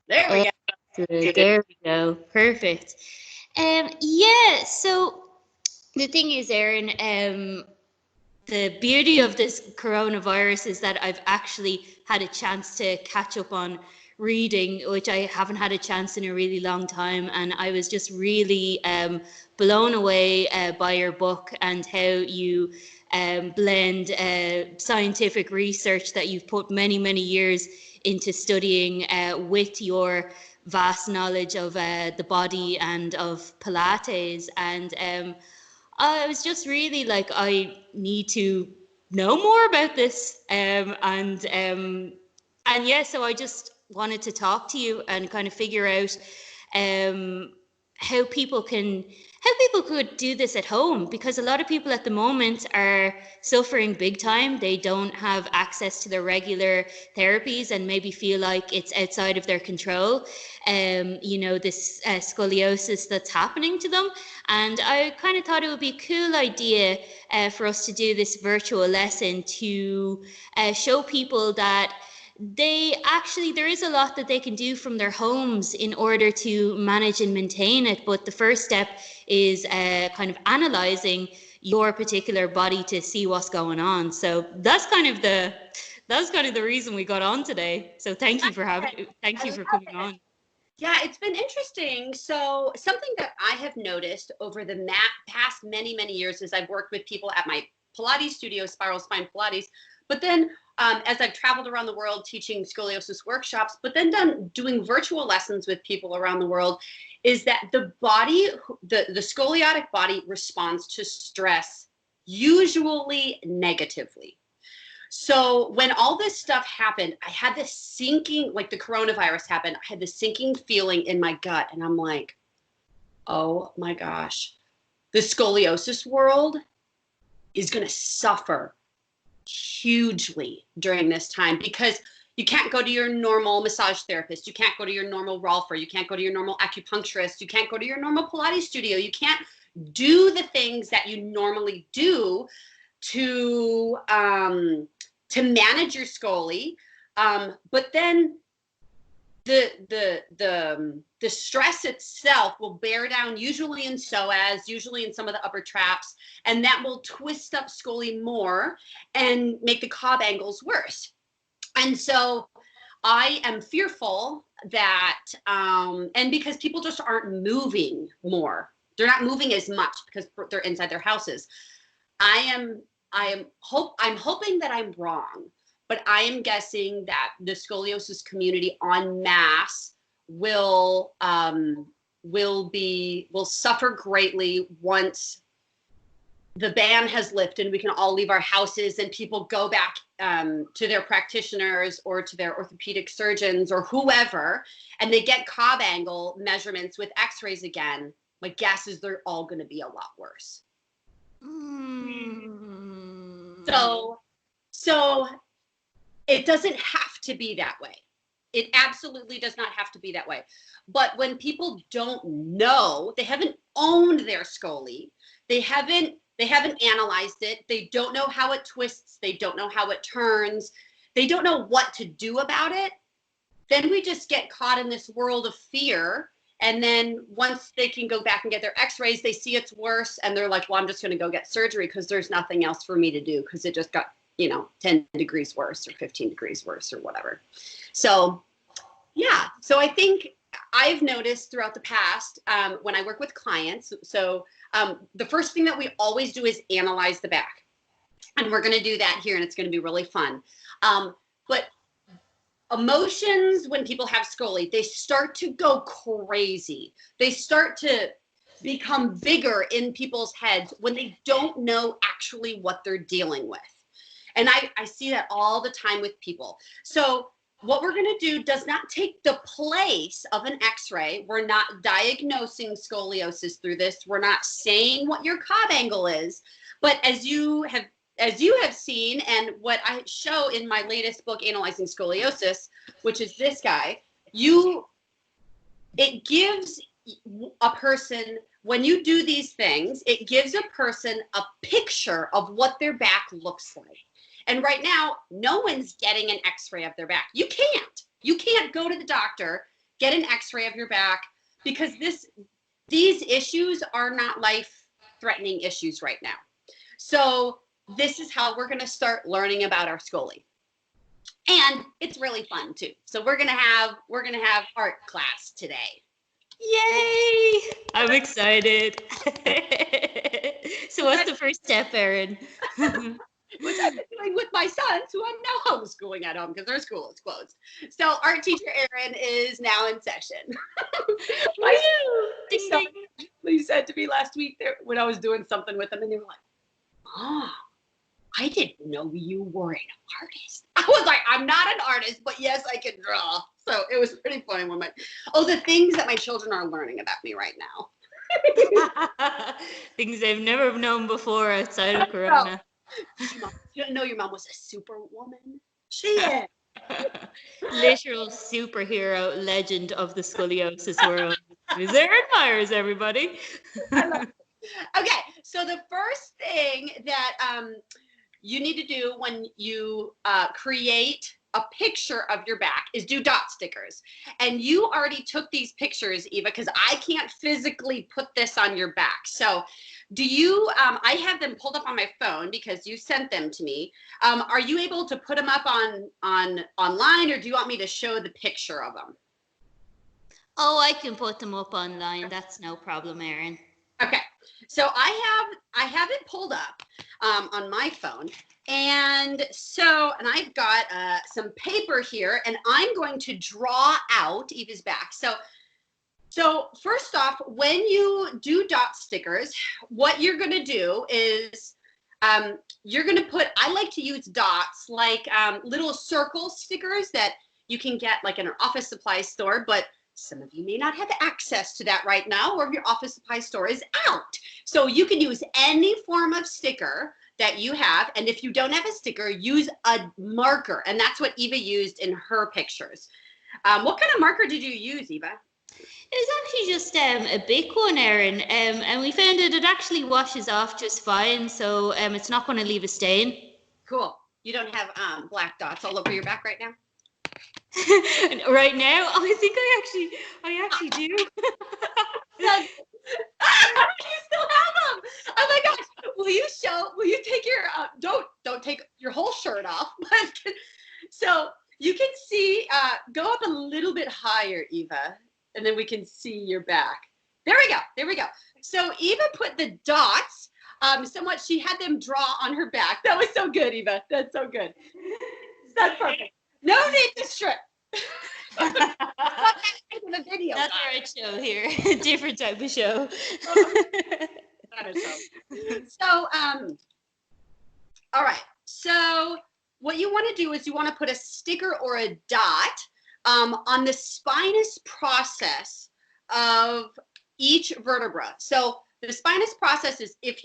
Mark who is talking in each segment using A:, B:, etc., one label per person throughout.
A: There we go.
B: Excellent. There we go. Perfect. Yeah, so the thing is, Erin, the beauty of this coronavirus is that I've actually had a chance to catch up on reading, which I haven't had a chance in a really long time. And I was just really blown away by your book and how you blend scientific research that you've put many, many years into studying with your vast knowledge of the body and of Pilates. And I was just really like, I need to know more about this. And yeah, so I just wanted to talk to you and kind of figure out um, how people can how people could do this at home, because a lot of people at the moment are suffering big time. They don't have access to their regular therapies and maybe feel like it's outside of their control. This scoliosis that's happening to them. And I kind of thought it would be a cool idea for us to do this virtual lesson to show people that there is a lot that they can do from their homes in order to manage and maintain it. But the first step is kind of analyzing your particular body to see what's going on. So that's kind of the reason we got on today. So thank you for coming on.
A: Yeah, it's been interesting. So something that I have noticed over the past many, many years is I've worked with people at my Pilates studio, Spiral Spine Pilates, but then as I've traveled around the world teaching scoliosis workshops, but then doing virtual lessons with people around the world, is that the body, the scoliotic body responds to stress usually negatively. So when all this stuff happened, I had this sinking, like the coronavirus happened, I had this sinking feeling in my gut. And I'm like, oh my gosh, the scoliosis world is going to suffer hugely during this time, because you can't go to your normal massage therapist. You can't go to your normal rolfer. You can't go to your normal acupuncturist. You can't go to your normal Pilates studio. You can't do the things that you normally do to manage your Scoli. But then the stress itself will bear down, usually in psoas, usually in some of the upper traps, and that will twist up Scoli more and make the cob angles worse. And so I am fearful that, and because people just aren't moving more, they're not moving as much because they're inside their houses. I'm hoping that I'm wrong, but I am guessing that the scoliosis community en masse will suffer greatly once the ban has lifted and we can all leave our houses and people go back to their practitioners or to their orthopedic surgeons or whoever, and they get cob angle measurements with x-rays again. My guess is they're all going to be a lot worse. So it doesn't have to be that way. It absolutely does not have to be that way. But when people don't know, they haven't owned their Scoli, they haven't analyzed it, they don't know how it twists, they don't know how it turns, they don't know what to do about it, then we just get caught in this world of fear. And then once they can go back and get their x-rays, they see it's worse and they're like, well, I'm just going to go get surgery because there's nothing else for me to do because it just got, 10 degrees worse or 15 degrees worse or whatever. So yeah, so I think I've noticed throughout the past when I work with clients, the first thing that we always do is analyze the back. And we're going to do that here and it's going to be really fun. But emotions, when people have Scoli, they start to go crazy. They start to become bigger in people's heads when they don't know actually what they're dealing with. And I see that all the time with people. So what we're going to do does not take the place of an x-ray. We're not diagnosing scoliosis through this. We're not saying what your cob angle is. But as you have seen, and what I show in my latest book, Analyzing Scoliosis, which is this guy, it gives a person, when you do these things, it gives a person a picture of what their back looks like. And right now, no one's getting an x-ray of their back. You can't go to the doctor get an x-ray of your back, because these issues are not life-threatening issues right now. So this is how we're going to start learning about our Scoli. And it's really fun too. So we're going to have art class today.
B: Yay! I'm excited. So what's the first step, Erin?
A: Which I've been doing with my sons, who I'm now homeschooling at home because their school is closed. So art teacher Erin is now in session.
B: Ding, ding.
A: They said to me last week when I was doing something with them, and they were like, "Oh, I didn't know you were an artist." I was like, "I'm not an artist, but yes, I can draw." So it was pretty funny when the things that my children are learning about me right now.
B: Things they've never known before outside of Corona.
A: You didn't know your mom was a superwoman? She is.
B: Literal superhero legend of the scoliosis world. Is Erin Myers, everybody?
A: I love it. Okay, so the first thing that you need to do when you create a picture of your back is do dot stickers. And you already took these pictures, Eva, because I can't physically put this on your back. So do you, I have them pulled up on my phone because you sent them to me. Are you able to put them up online, or do you want me to show the picture of them?
B: Oh, I can put them up online. That's no problem, Erin.
A: Okay, so I have it pulled up on my phone, and I've got some paper here, and I'm going to draw out Eva's back. So first off, when you do dot stickers, what you're going to do is you're going to put, I like to use dots like little circle stickers that you can get like in an office supply store, but some of you may not have access to that right now, or if your office supply store is out. So you can use any form of sticker that you have. And if you don't have a sticker, use a marker. And that's what Eva used in her pictures. What kind of marker did you use, Eva?
B: It was actually just a big one, Erin, and we found it actually washes off just fine, so it's not going to leave a stain.
A: Cool. You don't have black dots all over your back right now?
B: Right now? Oh, I think I actually do.
A: You still have them. Oh my gosh. Will you take your, don't take your whole shirt off. So you can see, go up a little bit higher, Eva, and then we can see your back. There we go. So Eva put the dots, somewhat, she had them draw on her back. That was so good, Eva. That's so good. That's perfect. No need to strip. The video.
B: That's our right show here. Different type of show.
A: So, all right. So what you want to do is you want to put a sticker or a dot on the spinous process of each vertebra. So the spinous process is if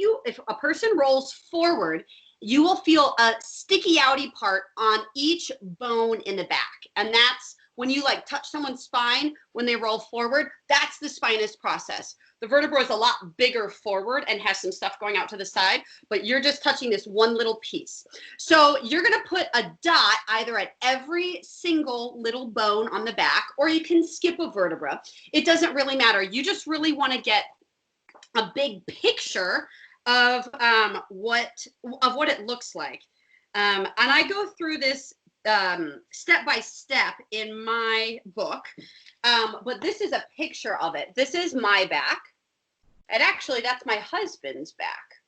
A: a person rolls forward, you will feel a sticky outy part on each bone in the back. And that's when you like touch someone's spine, when they roll forward, that's the spinous process. The vertebra is a lot bigger forward and has some stuff going out to the side, but you're just touching this one little piece. So you're gonna put a dot either at every single little bone on the back, or you can skip a vertebra. It doesn't really matter. You just really wanna get a big picture of what it looks like. And I go through this step by step in my book, but this is a picture of it. This is my back, and actually that's my husband's back.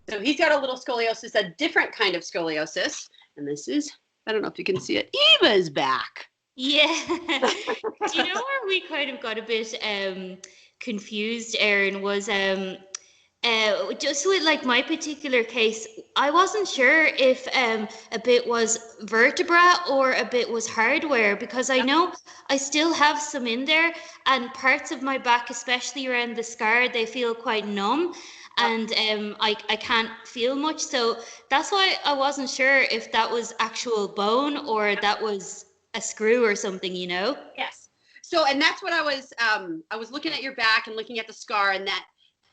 A: So he's got a little scoliosis, a different kind of scoliosis, and this is, I don't know if you can see it, Eva's back.
B: Yeah. Do you know where we kind of got a bit confused, Erin, was just with like my particular case, I wasn't sure if a bit was vertebra or a bit was hardware, because I know I still have some in there, and parts of my back, especially around the scar, they feel quite numb, and I can't feel much. So that's why I wasn't sure if that was actual bone or that was a screw or something, you know?
A: Yes. So, and that's what I was looking at your back and looking at the scar, and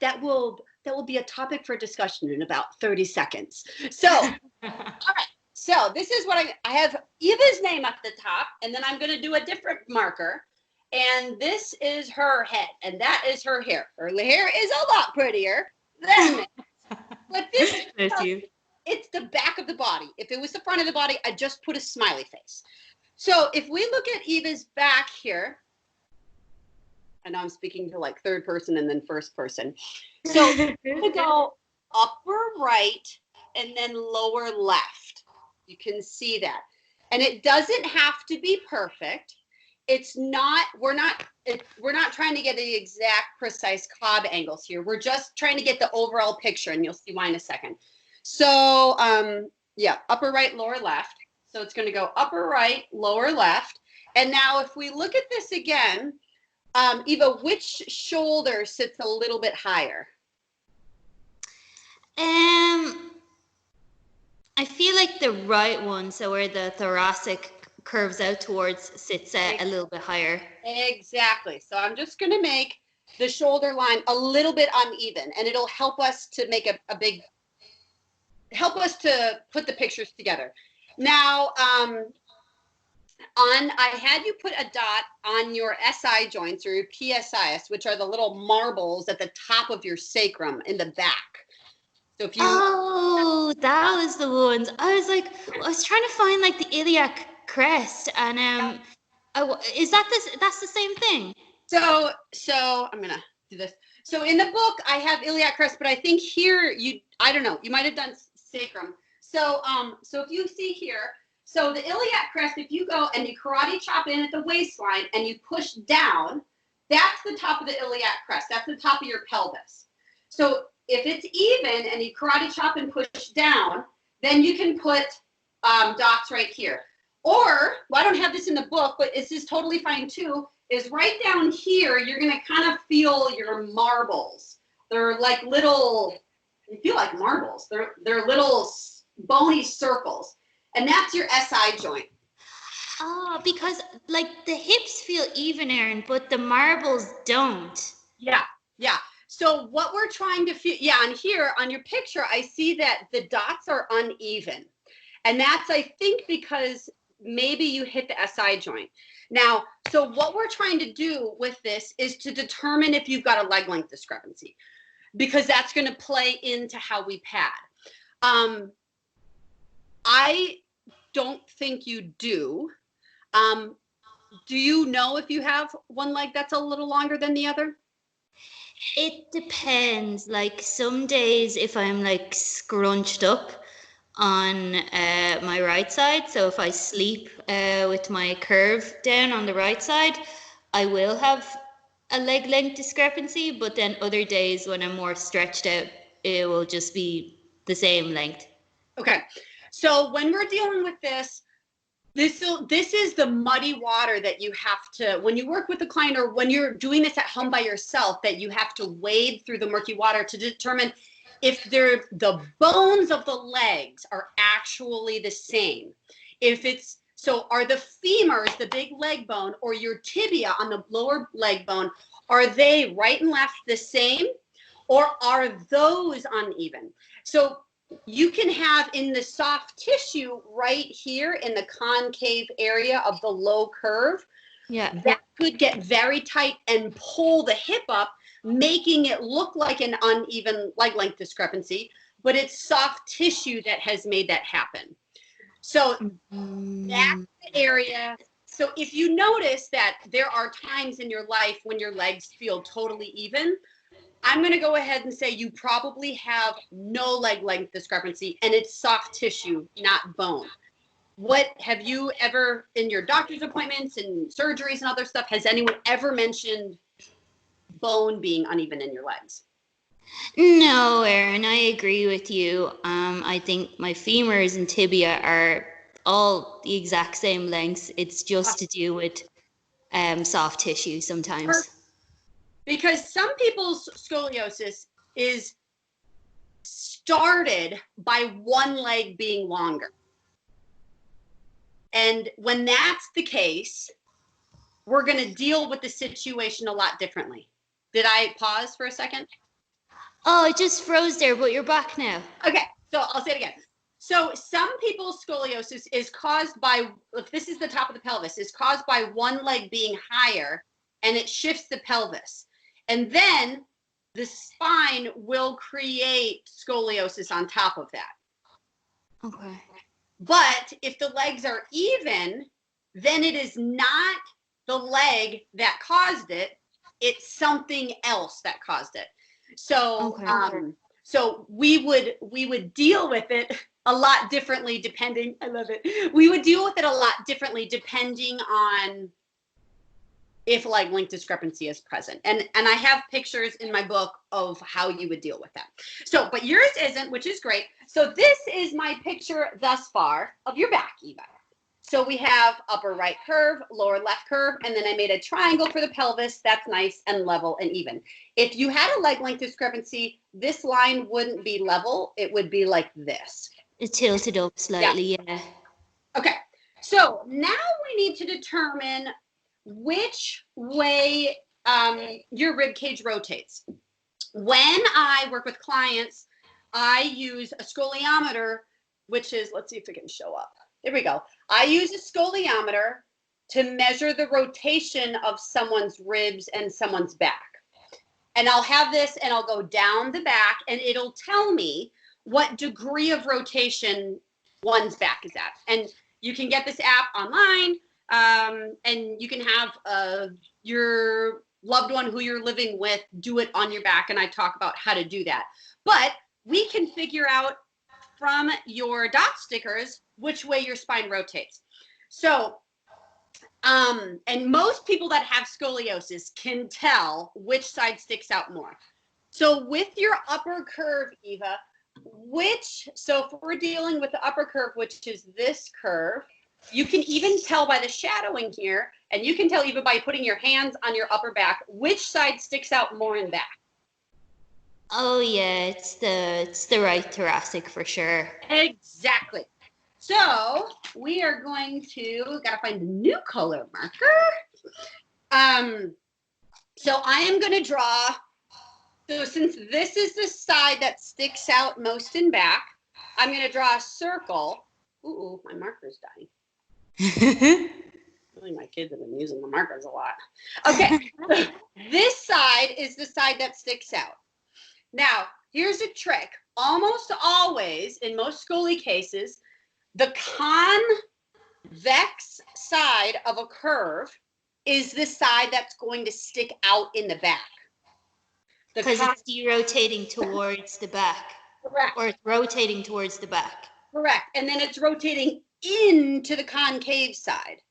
A: that will be a topic for discussion in about 30 seconds. So, all right. So this is what I have Eva's name at the top, and then I'm going to do a different marker. And this is her head, and that is her hair. Her hair is a lot prettier than this. But this is it's the back of the body. If it was the front of the body, I'd just put a smiley face. So if we look at Eva's back here, and I'm speaking to like third person and then first person. So we go upper right and then lower left. You can see that. And it doesn't have to be perfect. It's not, we're not trying to get the exact precise cob angles here. We're just trying to get the overall picture, and you'll see why in a second. So yeah, upper right, lower left. So it's going to go upper right, lower left. And now if we look at this again, Eva, which shoulder sits a little bit higher?
B: I feel like the right one, so where the thoracic curves out towards, sits a little bit higher.
A: Exactly. So I'm just going to make the shoulder line a little bit uneven, and it'll help us to make help us to put the pictures together. Now, I had you put a dot on your SI joints or your PSIS, which are the little marbles at the top of your sacrum in the back. So if you
B: that was the ones. I was trying to find like the iliac crest, and is that's the same thing?
A: So I'm gonna do this. So in the book I have iliac crest, but I think here I don't know, you might have done sacrum. So so if you see here, so the iliac crest, if you go and you karate chop in at the waistline and you push down, that's the top of the iliac crest. That's the top of your pelvis. So if it's even and you karate chop and push down, then you can put dots right here. Or, well, I don't have this in the book, but this is totally fine too, is right down here, you're going to kind of feel your marbles. They're like little, you feel like marbles. They're little bony circles. And that's your SI joint.
B: Oh, because like the hips feel even, Erin, but the marbles don't.
A: Yeah, yeah. So what we're trying to feel, yeah, on here, on your picture, I see that the dots are uneven. And that's, I think, because maybe you hit the SI joint. Now, so what we're trying to do with this is to determine if you've got a leg length discrepancy, because that's going to play into how we pad. I don't think you do. Do you know if you have one leg that's a little longer than the other?
B: It depends. Like some days, if I'm like scrunched up on my right side, so if I sleep with my curve down on the right side, I will have a leg length discrepancy. But then other days when I'm more stretched out, it will just be the same length.
A: Okay. So when we're dealing with this is the muddy water that you have to, when you work with a client or when you're doing this at home by yourself, that you have to wade through the murky water to determine if the bones of the legs are actually the same. If it's, so are the femurs, the big leg bone, or your tibia on the lower leg bone, are they right and left the same, or are those uneven? So you can have in the soft tissue right here in the concave area of the low curve, that could get very tight and pull the hip up, making it look like an uneven leg length discrepancy, but it's soft tissue that has made that happen. So that's the area. So if you notice that there are times in your life when your legs feel totally even, I'm going to go ahead and say you probably have no leg length discrepancy, and it's soft tissue, not bone. What have you ever, in your doctor's appointments and surgeries and other stuff, has anyone ever mentioned bone being uneven in your legs?
B: No, Erin, I agree with you. I think my femurs and tibia are all the exact same lengths. It's just to do with soft tissue sometimes.
A: Because some people's scoliosis is started by one leg being longer. And when that's the case, we're going to deal with the situation a lot differently. Did I pause for a second?
B: Oh, it just froze there, but you're back now.
A: Okay, so I'll say it again. So some people's scoliosis is caused by, if this is the top of the pelvis, is caused by one leg being higher and it shifts the pelvis. And then the spine will create scoliosis on top of that.
B: Okay.
A: But if the legs are even, then it is not the leg that caused it. It's something else that caused it. So,
B: Okay.
A: so we would deal with it a lot differently depending. I love it. We would deal with it a lot differently depending on if leg length discrepancy is present. And I have pictures in my book of how you would deal with that. So, but yours isn't, which is great. So this is my picture thus far of your back, Eva. So we have upper right curve, lower left curve, and then I made a triangle for the pelvis. That's nice and level and even. If you had a leg length discrepancy, this line wouldn't be level. It would be like this.
B: It tilted up slightly, yeah.
A: Okay, so now we need to determine which way your rib cage rotates. When I work with clients, I use a scoliometer, which is, let's see if it can show up. There we go. I use a scoliometer to measure the rotation of someone's ribs and someone's back. And I'll have this and I'll go down the back and it'll tell me what degree of rotation one's back is at. And you can get this app online. And you can have your loved one who you're living with do it on your back, and I talk about how to do that. But we can figure out from your dot stickers which way your spine rotates. So, and most people that have scoliosis can tell which side sticks out more. So with your upper curve, Eva, so if we're dealing with the upper curve, which is this curve, you can even tell by the shadowing here, and you can tell even by putting your hands on your upper back, which side sticks out more in back.
B: Oh yeah, it's the right thoracic for sure.
A: Exactly. So we are going to, gotta find a new color marker. So I am going to draw, so since this is the side that sticks out most in back, I'm going to draw a circle. Ooh, my marker's dying. Really, my kids have been using the markers a lot. Okay, this side is the side that sticks out. Now, here's a trick. Almost always, in most Scoli cases, the convex side of a curve is the side that's going to stick out in the back.
B: Because it's derotating towards the back.
A: Correct.
B: Or it's rotating towards the back.
A: Correct. And then it's rotating into the concave side.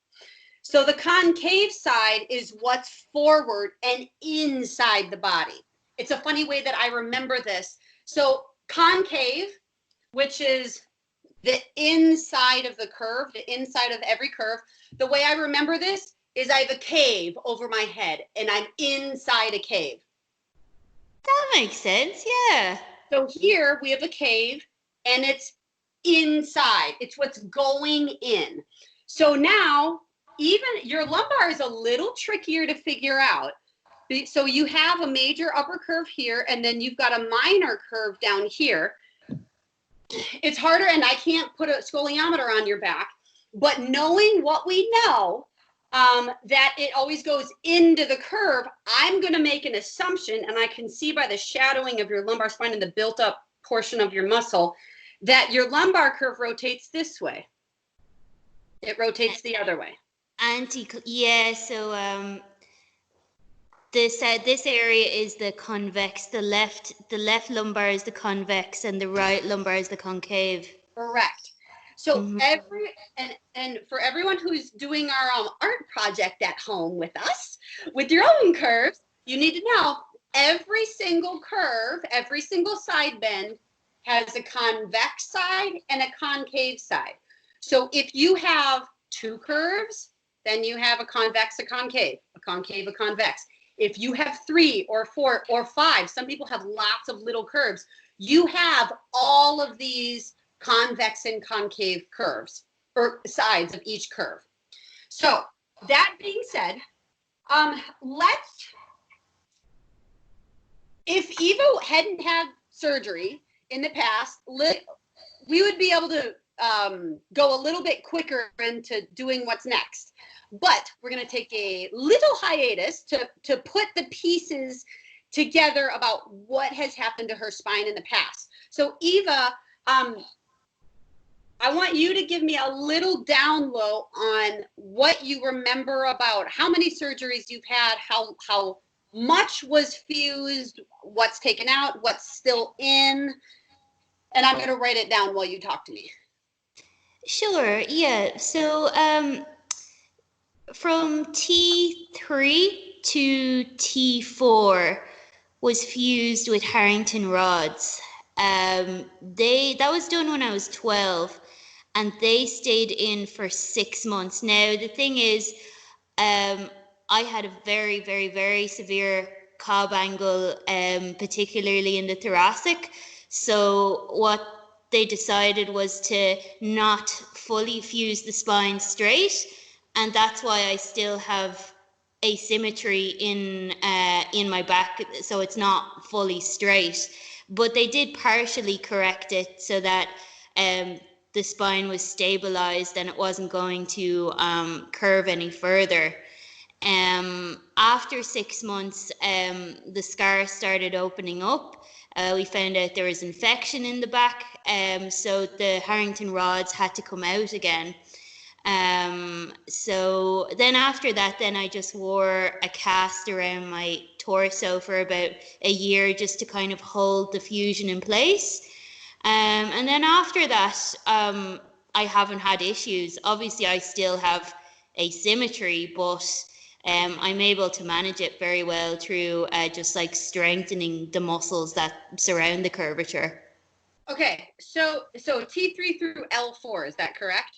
A: So the concave side is what's forward and inside the body. It's a funny way that I remember this. So concave, which is the inside of the curve, the inside of every curve, the way I remember this is I have a cave over my head and I'm inside a cave.
B: That makes sense, yeah.
A: So here we have a cave and it's inside. It's what's going in. So now even your lumbar is a little trickier to figure out. So you have a major upper curve here and then you've got a minor curve down here. It's harder, and I can't put a scoliometer on your back, but knowing what we know, that it always goes into the curve, I'm going to make an assumption, and I can see by the shadowing of your lumbar spine and the built up portion of your muscle that your lumbar curve rotates this way. It rotates the other way.
B: Yeah, so this area is the convex. The left lumbar is the convex, and the right lumbar is the concave.
A: Correct. So and for everyone who's doing our art project at home with us, with your own curves, you need to know every single curve, every single side bend has a convex side and a concave side. So if you have two curves, then you have a convex, a concave, a convex. If you have 3 or 4 or 5, some people have lots of little curves. You have all of these convex and concave curves or sides of each curve. So that being said, if Eva hadn't had surgery in the past, we would be able to go a little bit quicker into doing what's next. But we're going to take a little hiatus to put the pieces together about what has happened to her spine in the past. So Eva, I want you to give me a little down low on what you remember about how many surgeries you've had, how much was fused, what's taken out, what's still in, and I'm going to write it down while you talk to me.
B: Sure, yeah. So from T3 to T4 was fused with Harrington rods. That was done when I was 12, and they stayed in for 6 months. Now the thing is, I had a very, very, very severe cob angle, particularly in the thoracic. So what they decided was to not fully fuse the spine straight, and that's why I still have asymmetry in my back, so it's not fully straight. But they did partially correct it so that the spine was stabilized and it wasn't going to curve any further. After 6 months, the scar started opening up. We found out there was infection in the back, so the Harrington rods had to come out again. So then after that, then I just wore a cast around my torso for about a year just to kind of hold the fusion in place. And then after that, I haven't had issues. Obviously, I still have asymmetry, but I'm able to manage it very well through just like strengthening the muscles that surround the curvature.
A: Okay, so T3 through L4, is that correct?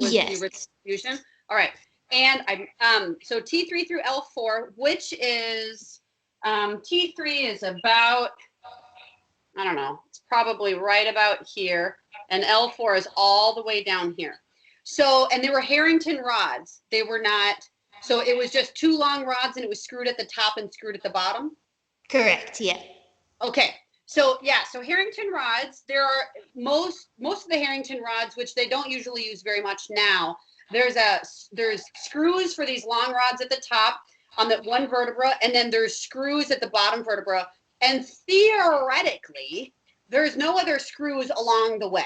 A: Was
B: Yes.
A: the fusion? All right, and so T3 through L4, which is T3 is about, I don't know, it's probably right about here, and L4 is all the way down here. So, and they were Harrington rods. They were not, so it was just two long rods and it was screwed at the top and screwed at the bottom?
B: Correct, yeah.
A: Okay. So yeah, so Harrington rods, there are most of the Harrington rods, which they don't usually use very much now. There's screws for these long rods at the top on that one vertebra, and then there's screws at the bottom vertebra. And theoretically, there's no other screws along the way.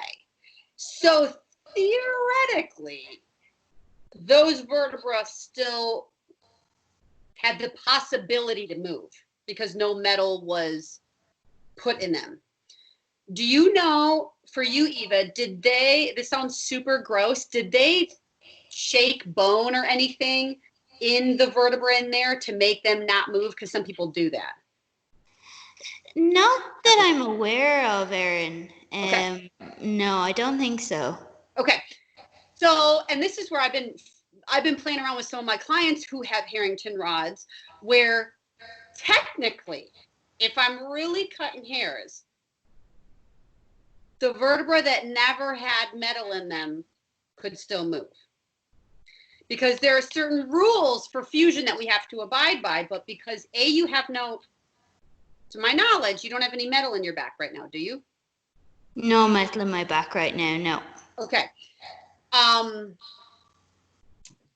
A: So theoretically, those vertebrae still had the possibility to move because no metal was put in them. Do you know, for you, Eva, this sounds super gross, did they shake bone or anything in the vertebra in there to make them not move? Because some people do that.
B: Not that I'm aware of, Erin.
A: Okay.
B: No, I don't think so.
A: Okay. So, and this is where I've been playing around with some of my clients who have Harrington rods, where technically, if I'm really cutting hairs, the vertebra that never had metal in them could still move. Because there are certain rules for fusion that we have to abide by, but because you have no, to my knowledge, you don't have any metal in your back right now, do you?
B: No metal in my back right now, no.
A: Okay.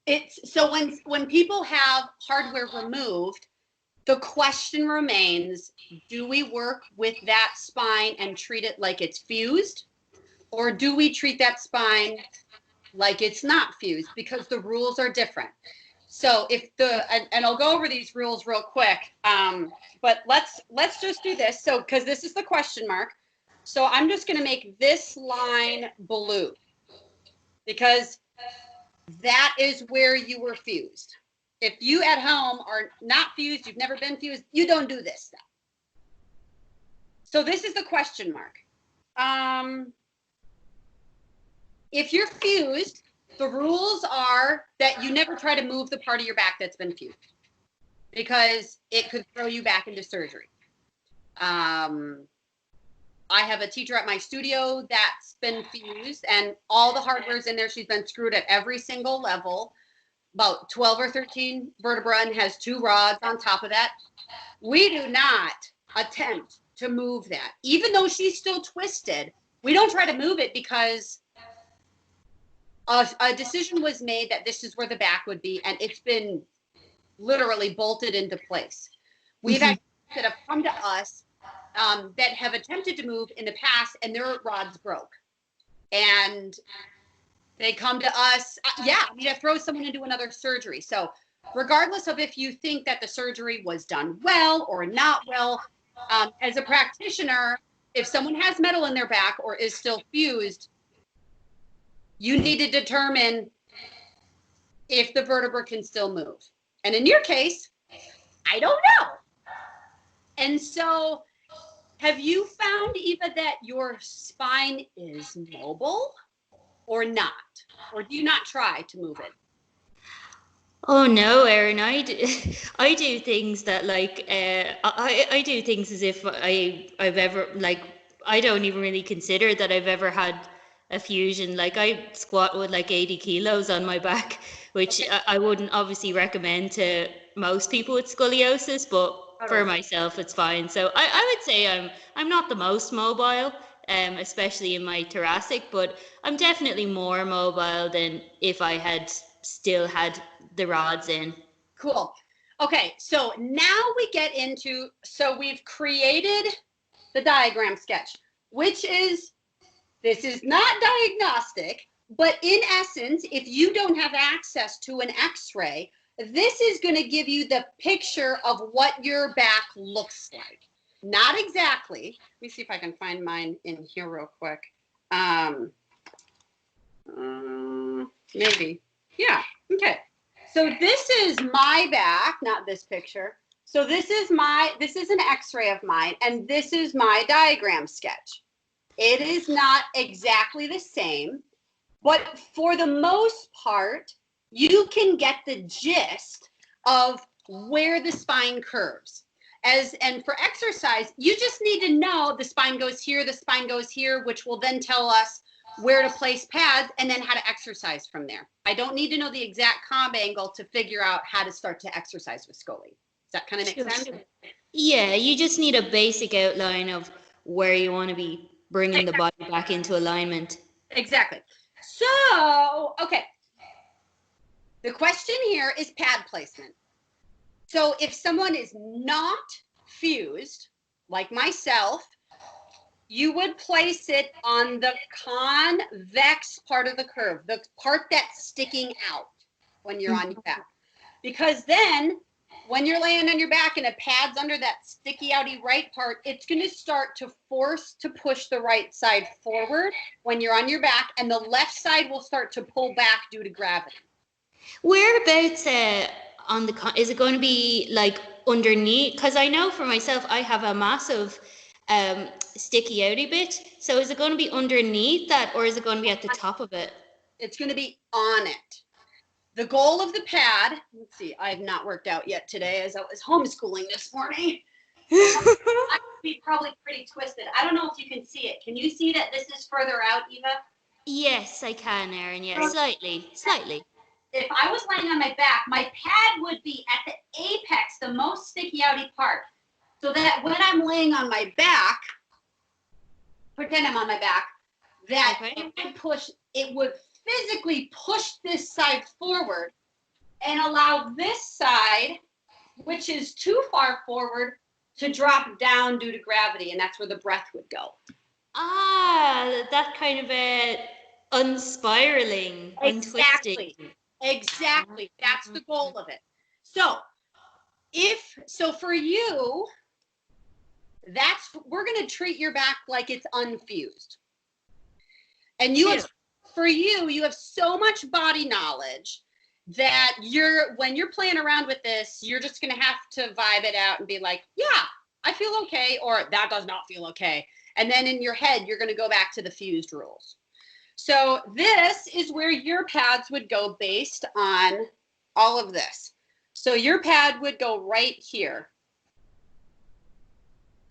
A: It's so when people have hardware removed, the question remains, do we work with that spine and treat it like it's fused? Or do we treat that spine like it's not fused? Because the rules are different. So and I'll go over these rules real quick, but let's just do this. So, because this is the question mark. So I'm just going to make this line blue because that is where you were fused. If you at home are not fused, you've never been fused, you don't do this stuff. So this is the question mark. If you're fused, the rules are that you never try to move the part of your back that's been fused because it could throw you back into surgery. I have a teacher at my studio that's been fused and all the hardware's in there. She's been screwed at every single level, about 12 or 13 vertebrae, and has two rods on top of that. We do not attempt to move that. Even though she's still twisted, we don't try to move it because a decision was made that this is where the back would be, and it's been literally bolted into place. We've had that have come to us that have attempted to move in the past, and their rods broke. And they come to us. Yeah, I mean, it throws someone into another surgery. So regardless of if you think that the surgery was done well or not well, as a practitioner, if someone has metal in their back or is still fused, you need to determine if the vertebra can still move. And in your case, I don't know. And so have you found, Eva, that your spine is mobile or not? Or do you not try to move it?
B: Oh no, Erin, I do things that like I do things as if I've ever like I don't even really consider that I've ever had a fusion. Like I squat with like 80 kilos on my back, which
A: Okay.
B: I wouldn't obviously recommend to most people with scoliosis, but for
A: Totally.
B: myself it's fine. So I would say I'm not the most mobile, especially in my thoracic, but I'm definitely more mobile than if I had still had the rods in.
A: Cool. Okay, so now we get into, so we've created the diagram sketch, which is, this is not diagnostic, but in essence, if you don't have access to an x-ray, this is going to give you the picture of what your back looks like. Not exactly. Let me see if I can find mine in here real quick. Maybe. Yeah. Okay. So this is my back, not this picture. So this is an x-ray of mine, and this is my diagram sketch. It is not exactly the same, but for the most part, you can get the gist of where the spine curves. And for exercise, you just need to know the spine goes here, the spine goes here, which will then tell us where to place pads and then how to exercise from there. I don't need to know the exact comb angle to figure out how to start to exercise with Scoli. Does that kind of make sense?
B: Yeah, you just need a basic outline of where you want to be bringing the body back into alignment.
A: Exactly. So, okay. The question here is pad placement. So if someone is not fused, like myself, you would place it on the convex part of the curve, the part that's sticking out when you're on your back. Because then when you're laying on your back and a pad's under that sticky outy right part, it's going to start to force to push the right side forward when you're on your back, and the left side will start to pull back due to gravity.
B: Whereabouts on the is it going to be like underneath? Because I know for myself, I have a massive sticky outy bit. So is it going to be underneath that, or is it going to be at the top of it?
A: It's going to be on it. The goal of the pad, let's see, I have not worked out yet today as I was homeschooling this morning. I would be probably pretty twisted. I don't know if you can see it. Can you see that this is further out, Eva?
B: Yes, I can, Erin. Yeah, slightly.
A: If I was laying on my back, my pad would be at the apex, the most sticky outy part. So that when I'm laying on my back, pretend I'm on my back, that it would physically push this side forward and allow this side, which is too far forward, to drop down due to gravity, and that's where the breath would go.
B: Ah, that kind of unspiraling, untwisting.
A: Exactly. That's the goal of it. So for you, we're going to treat your back like it's unfused. And for you, you have so much body knowledge that when you're playing around with this, you're just going to have to vibe it out and be like, yeah, I feel okay, or that does not feel okay. And then in your head, you're going to go back to the fused rules. So this is where your pads would go based on all of this. So your pad would go right here.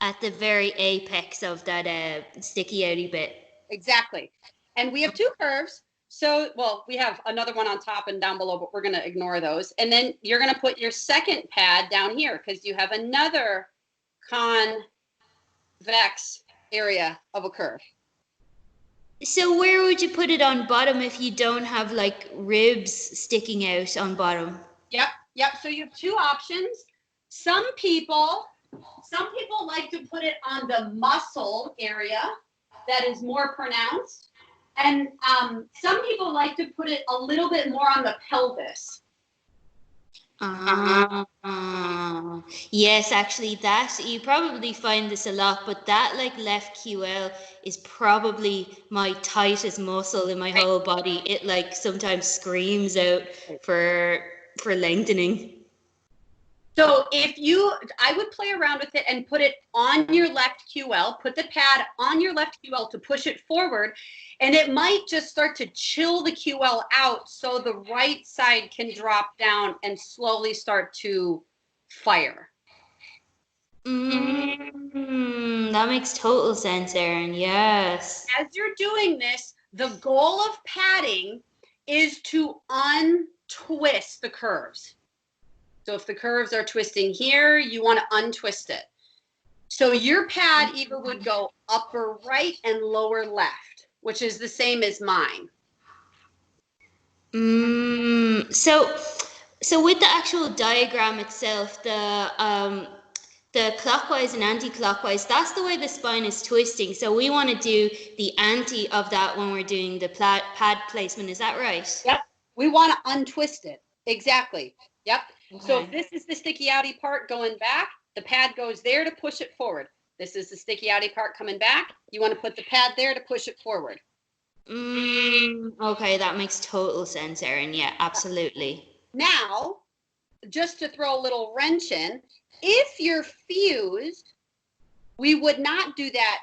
B: At the very apex of that sticky outy bit.
A: Exactly. And we have two curves. So, well, we have another one on top and down below, but we're going to ignore those. And then you're going to put your second pad down here because you have another convex area of a curve.
B: So where would you put it on bottom if you don't have like ribs sticking out on bottom?
A: Yep, yep. So you have two options. Some people, some people like to put it on the muscle area that is more pronounced. And some people like to put it a little bit more on the pelvis.
B: Yes, actually that you probably find this a lot, but that like left QL is probably my tightest muscle in my whole body. It like sometimes screams out for lengthening.
A: So I would play around with it and put it on your left QL, put the pad on your left QL to push it forward, and it might just start to chill the QL out so the right side can drop down and slowly start to fire.
B: That makes total sense, Erin. Yes.
A: As you're doing this, the goal of padding is to untwist the curves. So if the curves are twisting here, you want to untwist it. So your pad either would go upper right and lower left, which is the same as mine.
B: So with the actual diagram itself, the clockwise and anti-clockwise, that's the way the spine is twisting. So we want to do the anti of that when we're doing the pad placement. Is that right?
A: Yep. We want to untwist it. Exactly. Yep.
B: Okay.
A: So if this is the sticky outy part going back, the pad goes there to push it forward. This is the sticky outy part coming back. You want to put the pad there to push it forward.
B: Okay, that makes total sense, Erin. Yeah, absolutely.
A: Now, just to throw a little wrench in, if you're fused, we would not do that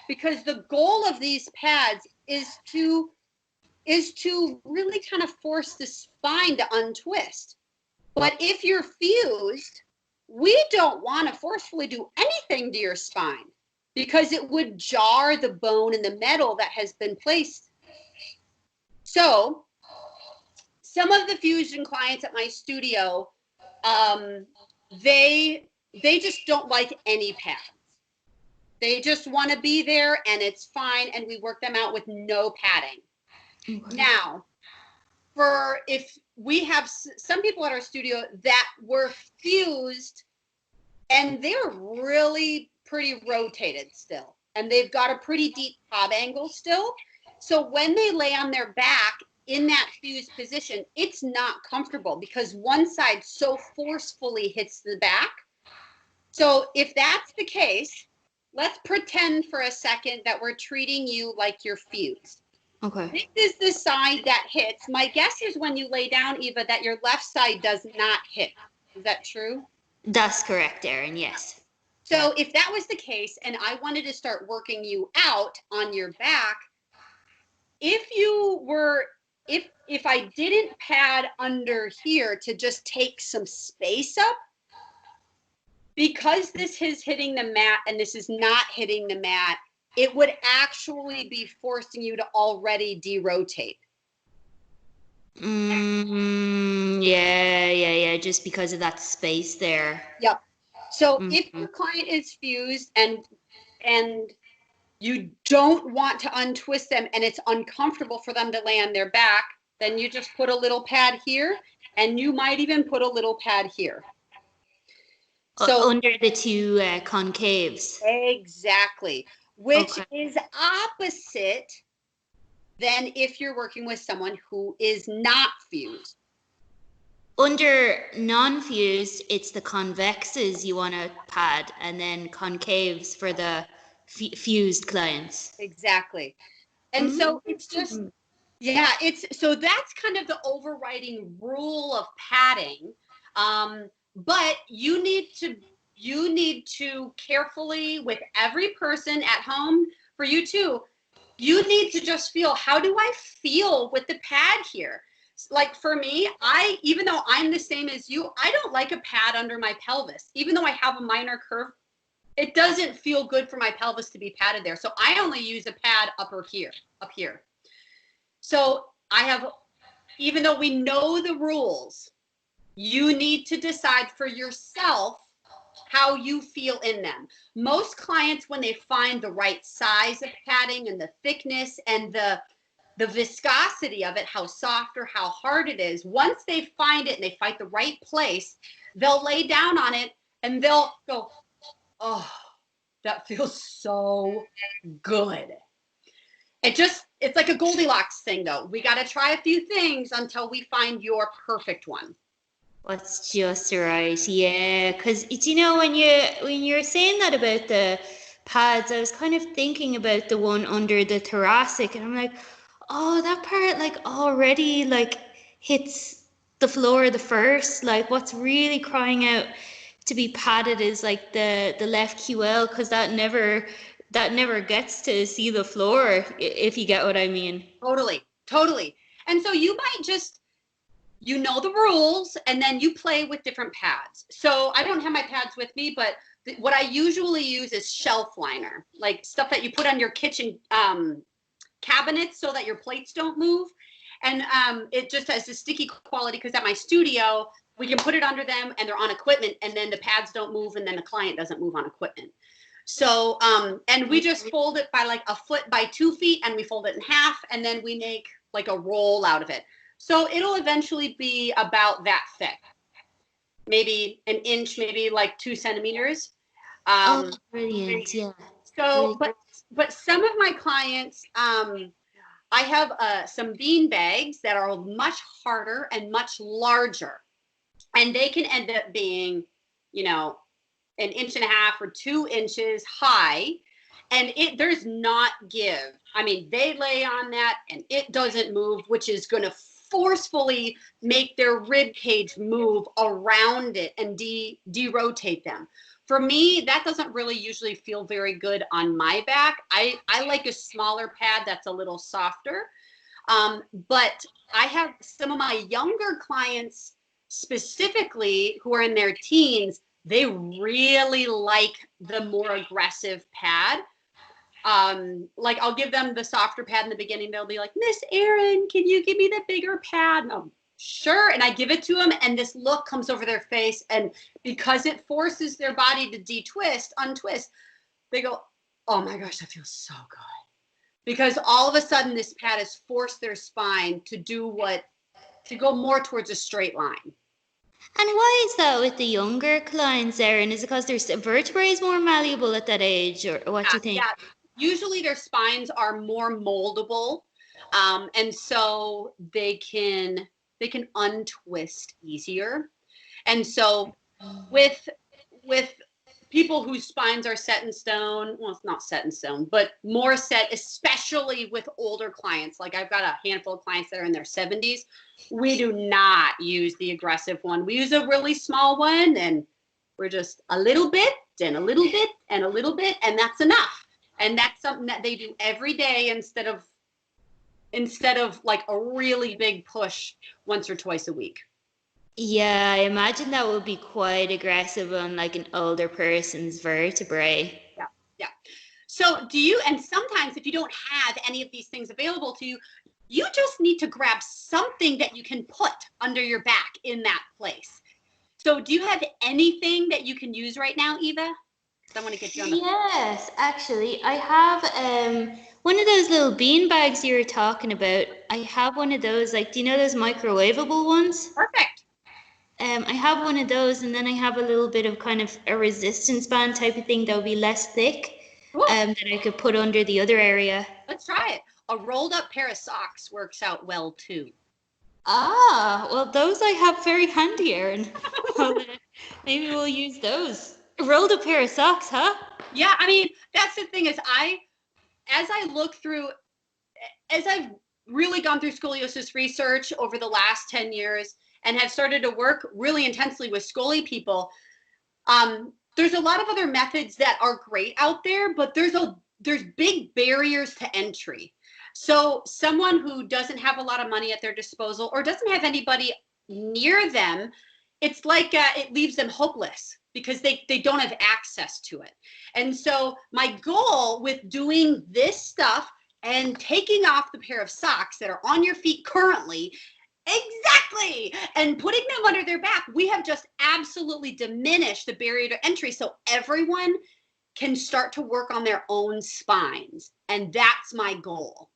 A: because the goal of these pads is to really kind of force the spine to untwist. But if you're fused, we don't want to forcefully do anything to your spine because it would jar the bone and the metal that has been placed. So some of the fusion clients at my studio, they just don't like any pads. They just want to be there and it's fine, and we work them out with no padding. Okay. Now, if we have some people at our studio that were fused and they're really pretty rotated still, and they've got a pretty deep top angle still. So when they lay on their back in that fused position, it's not comfortable because one side so forcefully hits the back. So if that's the case, let's pretend for a second that we're treating you like you're fused. Okay. This is the side that hits. My guess is when you lay down, Eva, that your left side does not hit. Is that true?
B: That's correct, Erin. Yes.
A: So if that was the case and I wanted to start working you out on your back, if I didn't pad under here to just take some space up, because this is hitting the mat and this is not hitting the mat, it would actually be forcing you to already derotate.
B: Yeah, just because of that space there.
A: Yep. So if your client is fused and you don't want to untwist them and it's uncomfortable for them to lay on their back, then you just put a little pad here, and you might even put a little pad here.
B: So under the two concaves.
A: Exactly. Which is opposite than if you're working with someone who is not fused.
B: Under non-fused, it's the convexes you want to pad, and then concaves for the fused clients.
A: Exactly. And so it's just, so that's kind of the overriding rule of padding. But you need to carefully, with every person at home, for you too, you need to just feel, how do I feel with the pad here? Like for me, even though I'm the same as you, I don't like a pad under my pelvis. Even though I have a minor curve, it doesn't feel good for my pelvis to be padded there. So I only use a pad up here. So even though we know the rules, you need to decide for yourself how you feel in them. Most clients, when they find the right size of padding and the thickness and the viscosity of it, how soft or how hard it is, once they find it and they find the right place, they'll lay down on it and they'll go, oh, that feels so good. It's like a Goldilocks thing, though. We got to try a few things until we find your perfect one.
B: What's just right, yeah. Because you know, when you're saying that about the pads, I was kind of thinking about the one under the thoracic, and I'm like, oh, that part like already like hits the floor the first. Like, what's really crying out to be padded is like the left QL, because that never gets to see the floor, if you get what I mean.
A: Totally. And so you might just, you know the rules, and then you play with different pads. So I don't have my pads with me, but what I usually use is shelf liner, like stuff that you put on your kitchen cabinets so that your plates don't move. And it just has a sticky quality, because at my studio, we can put it under them and they're on equipment, and then the pads don't move, and then the client doesn't move on equipment. So, and we just fold it by like a foot by 2 feet, and we fold it in half, and then we make like a roll out of it. So it'll eventually be about that thick, maybe an inch, maybe like 2 centimeters.
B: Oh, brilliant! Yeah.
A: So, but some of my clients, I have some bean bags that are much harder and much larger, and they can end up being, you know, an inch and a half or 2 inches high, and there's not give. I mean, they lay on that and it doesn't move, which is going to forcefully make their rib cage move around it and de-rotate them. For me, that doesn't really usually feel very good on my back. I like a smaller pad that's a little softer. But I have some of my younger clients specifically who are in their teens, they really like the more aggressive pad. Like I'll give them the softer pad in the beginning. They'll be like, Miss Erin, can you give me the bigger pad? And I'm, sure. And I give it to them, and this look comes over their face. And because it forces their body to untwist, they go, oh my gosh, that feels so good. Because all of a sudden this pad has forced their spine to go more towards a straight line.
B: And why is that with the younger clients, Erin? Is it because their vertebrae is more malleable at that age, or what do you think?
A: Yeah, usually their spines are more moldable, and so they can untwist easier. And so with people whose spines are set in stone, well, it's not set in stone, but more set, especially with older clients. Like I've got a handful of clients that are in their 70s. We do not use the aggressive one. We use a really small one, and we're just a little bit and a little bit and a little bit, and that's enough. And that's something that they do every day instead of like a really big push once or twice a week.
B: Yeah, I imagine that would be quite aggressive on like an older person's vertebrae.
A: Yeah. So and sometimes if you don't have any of these things available to you, you just need to grab something that you can put under your back in that place. So do you have anything that you can use right now, Eva? Because I want to get you on the
B: Yes, actually, I have one of those little bean bags you were talking about. I have one of those, like, do you know those microwavable ones?
A: Perfect.
B: I have one of those, and then I have a little bit of kind of a resistance band type of thing that would be less thick, that I could put under the other area.
A: Let's try it. A rolled up pair of socks works out well too.
B: Ah, well, those I have very handy, Erin. Maybe we'll use those. A rolled up pair of socks, huh?
A: Yeah, I mean, that's the thing is as I've really gone through scoliosis research over the last 10 years and have started to work really intensely with Scoli people, there's a lot of other methods that are great out there, but there's big barriers to entry. So someone who doesn't have a lot of money at their disposal or doesn't have anybody near them, it's like it leaves them hopeless because they don't have access to it. And so my goal with doing this stuff and taking off the pair of socks that are on your feet currently Exactly. And putting them under their back, we have just absolutely diminished the barrier to entry. So everyone can start to work on their own spines. And that's my goal.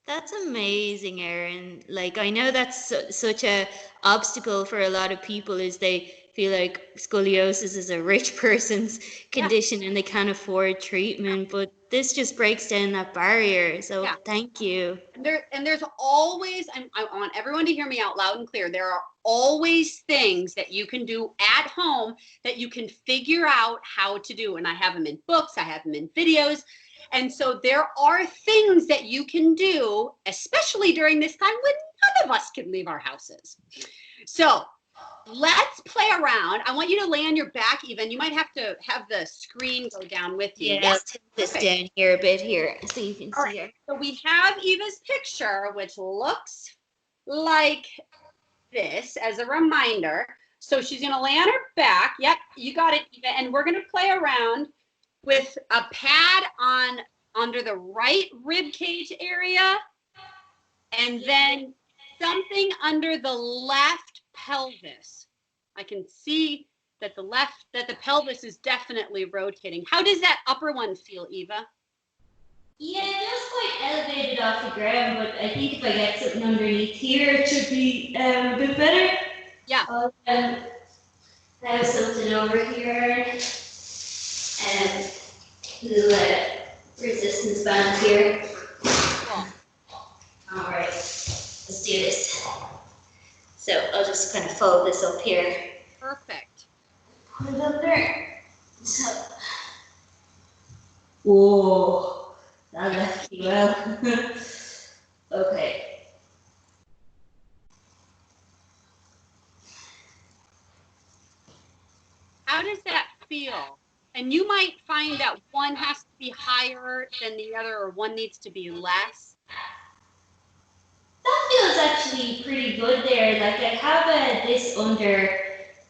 B: That's amazing, Erin. Like, I know that's such a obstacle for a lot of people is they feel like scoliosis is a rich person's
A: Yeah.
B: condition and they can't afford treatment, but this just breaks down that barrier. So
A: Yeah.
B: thank you.
A: And there's always, I want everyone to hear me out loud and clear. There are always things that you can do at home that you can figure out how to do. And I have them in books, I have them in videos. And so there are things that you can do, especially during this time when none of us can leave our houses. So let's play around. I want you to lay on your back even. You might have to have the screen go down with you.
B: Yeah, I'll tilt this down here a bit here so you can see her.
A: So we have Eva's picture, which looks like this as a reminder. So she's going to lay on her back. Yep, you got it, Eva. And we're going to play around with a pad on under the right rib cage area and then something under the left pelvis. I can see that the pelvis is definitely rotating. How does that upper one feel, Eva?
B: Yeah, it feels quite elevated off the ground, but I think if I get something underneath here, it should be a bit better.
A: Yeah.
B: Have something over here, and little resistance band here.
A: Cool.
B: All right, let's do this. So I'll just kind of fold this up here.
A: Perfect.
B: Put it up there. So, whoa, that left you well. Okay.
A: How does that feel? And you might find that one has to be higher than the other or one needs to be less.
B: That feels actually pretty good there. Like I have this under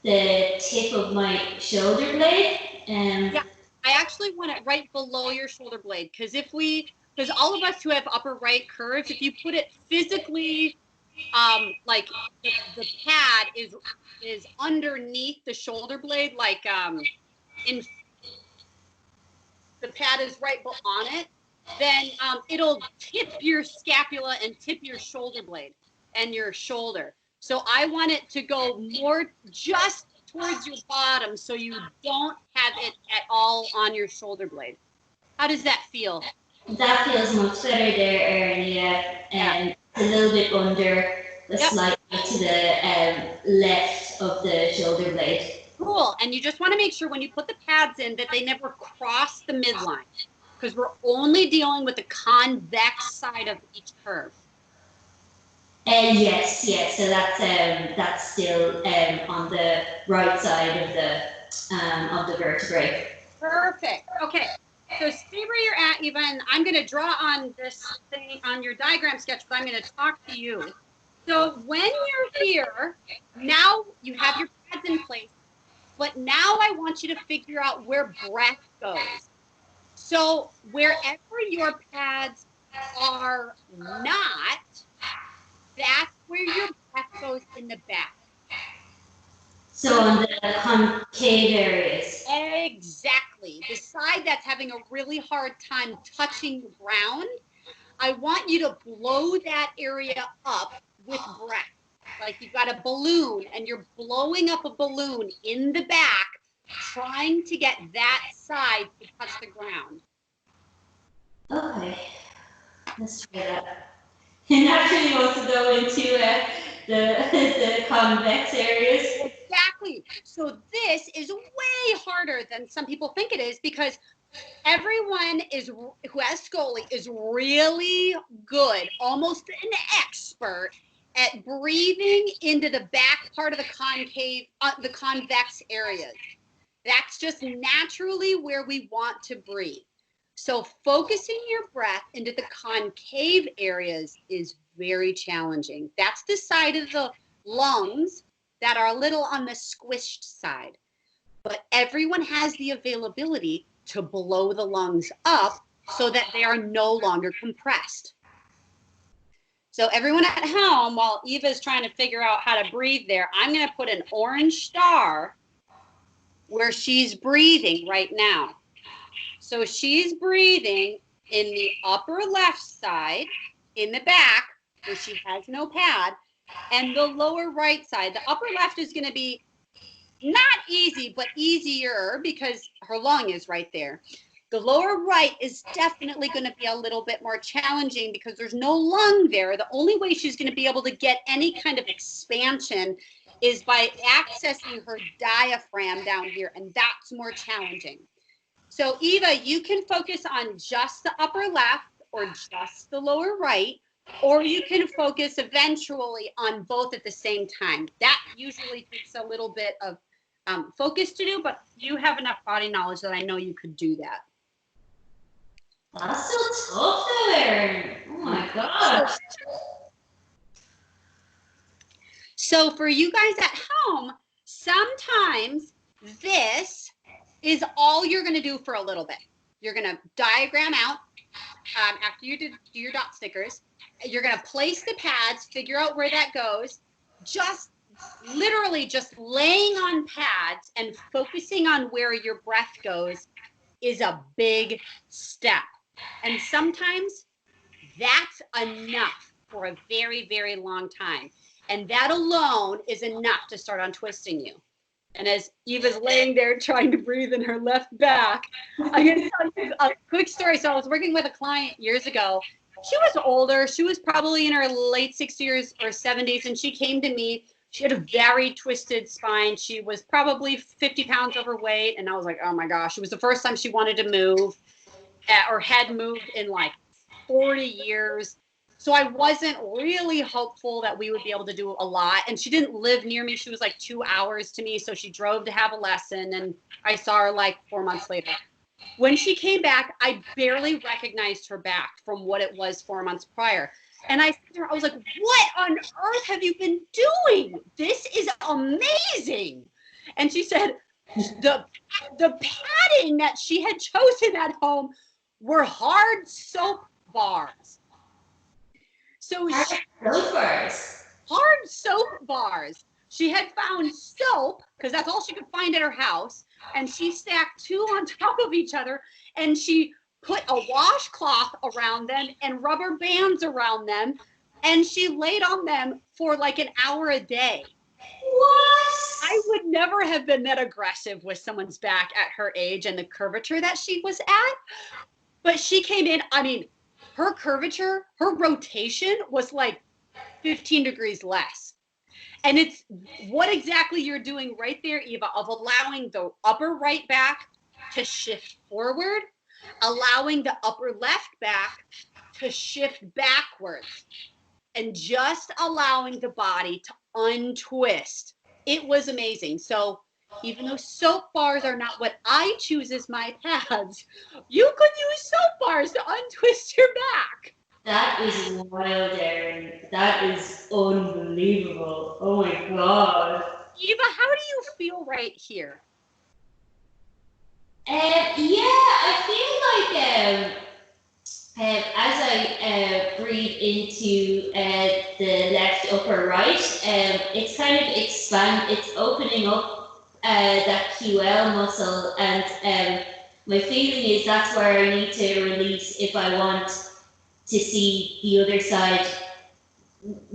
B: the tip of my shoulder blade.
A: Yeah, I actually want it right below your shoulder blade because all of us who have upper right curves, if you put it physically, like the pad is underneath the shoulder blade, like in the pad is right on it, then it'll tip your scapula and tip your shoulder blade and your shoulder. So I want it to go more just towards your bottom so you don't have it at all on your shoulder blade. How does that feel?
B: That feels much better there, Erin, yeah. And a little bit under, the slightly to the left of the shoulder blade.
A: Cool. And you just want to make sure when you put the pads in that they never cross the midline because we're only dealing with the convex side of each curve.
B: Yes. So that's still on the right side of the vertebrae.
A: Perfect. Okay. So stay where you're at, Eva, and I'm going to draw on this thing on your diagram sketch, but I'm going to talk to you. So when you're here, now you have your pads in place, but now I want you to figure out where breath goes. So wherever your pads are not, that's where your breath goes in the back.
B: So on the concave areas.
A: Exactly. The side that's having a really hard time touching the ground, I want you to blow that area up with breath. Like you've got a balloon and you're blowing up a balloon in the back, trying to get that side to touch the ground.
B: Okay, let's try that. It naturally wants to go into the convex areas.
A: Exactly. So this is way harder than some people think it is because everyone who has Scoli is really good, almost an expert at breathing into the back part of the convex areas. That's just naturally where we want to breathe. So focusing your breath into the concave areas is very challenging. That's the side of the lungs that are a little on the squished side. But everyone has the availability to blow the lungs up so that they are no longer compressed. So everyone at home, while Eva's trying to figure out how to breathe there, I'm going to put an orange star where she's breathing right now. So she's breathing in the upper left side, in the back, where she has no pad, and the lower right side. The upper left is going to be not easy, but easier because her lung is right there. The lower right is definitely going to be a little bit more challenging because there's no lung there. The only way she's going to be able to get any kind of expansion is by accessing her diaphragm down here, and that's more challenging. So Eva, you can focus on just the upper left or just the lower right, or you can focus eventually on both at the same time. That usually takes a little bit of focus to do, but you have enough body knowledge that I know you could do that.
B: That's so tough though, Erin. Oh my gosh.
A: So for you guys at home, sometimes this is all you're going to do for a little bit. You're going to diagram out after you do your dot stickers. You're going to place the pads, figure out where that goes. Just literally just laying on pads and focusing on where your breath goes is a big step. And sometimes that's enough for a very, very long time. And that alone is enough to start untwisting you. And as Eva's laying there trying to breathe in her left back, I'm going to tell you a quick story. So I was working with a client years ago. She was older. She was probably in her late 60s or 70s. And she came to me. She had a very twisted spine. She was probably 50 pounds overweight. And I was like, oh my gosh. It was the first time she wanted to move or had moved in like 40 years. So I wasn't really hopeful that we would be able to do a lot. And she didn't live near me. She was like 2 hours to me. So she drove to have a lesson. And I saw her like 4 months later. When she came back, I barely recognized her back from what it was 4 months prior. And I said to her, I was like, what on earth have you been doing? This is amazing. And she said the padding that she had chosen at home were hard soap bars. So hard soap bars. She had found soap because that's all she could find at her house. And she stacked two on top of each other. And she put a washcloth around them and rubber bands around them. And she laid on them for like an hour a day.
B: What?
A: I would never have been that aggressive with someone's back at her age and the curvature that she was at. But she came in, I mean, her curvature, her rotation was like 15 degrees less. And it's what exactly you're doing right there, Eva, of allowing the upper right back to shift forward, allowing the upper left back to shift backwards, and just allowing the body to untwist. It was amazing. So even though soap bars are not what I choose as my pads, you could use soap bars to untwist your back.
B: That is wild, Erin. That is unbelievable. Oh my god.
A: Eva, how do you feel right here?
B: I feel like as I breathe into the left upper right, it's kind of it's opening up that QL muscle, and my feeling is that's where I need to release if I want to see the other side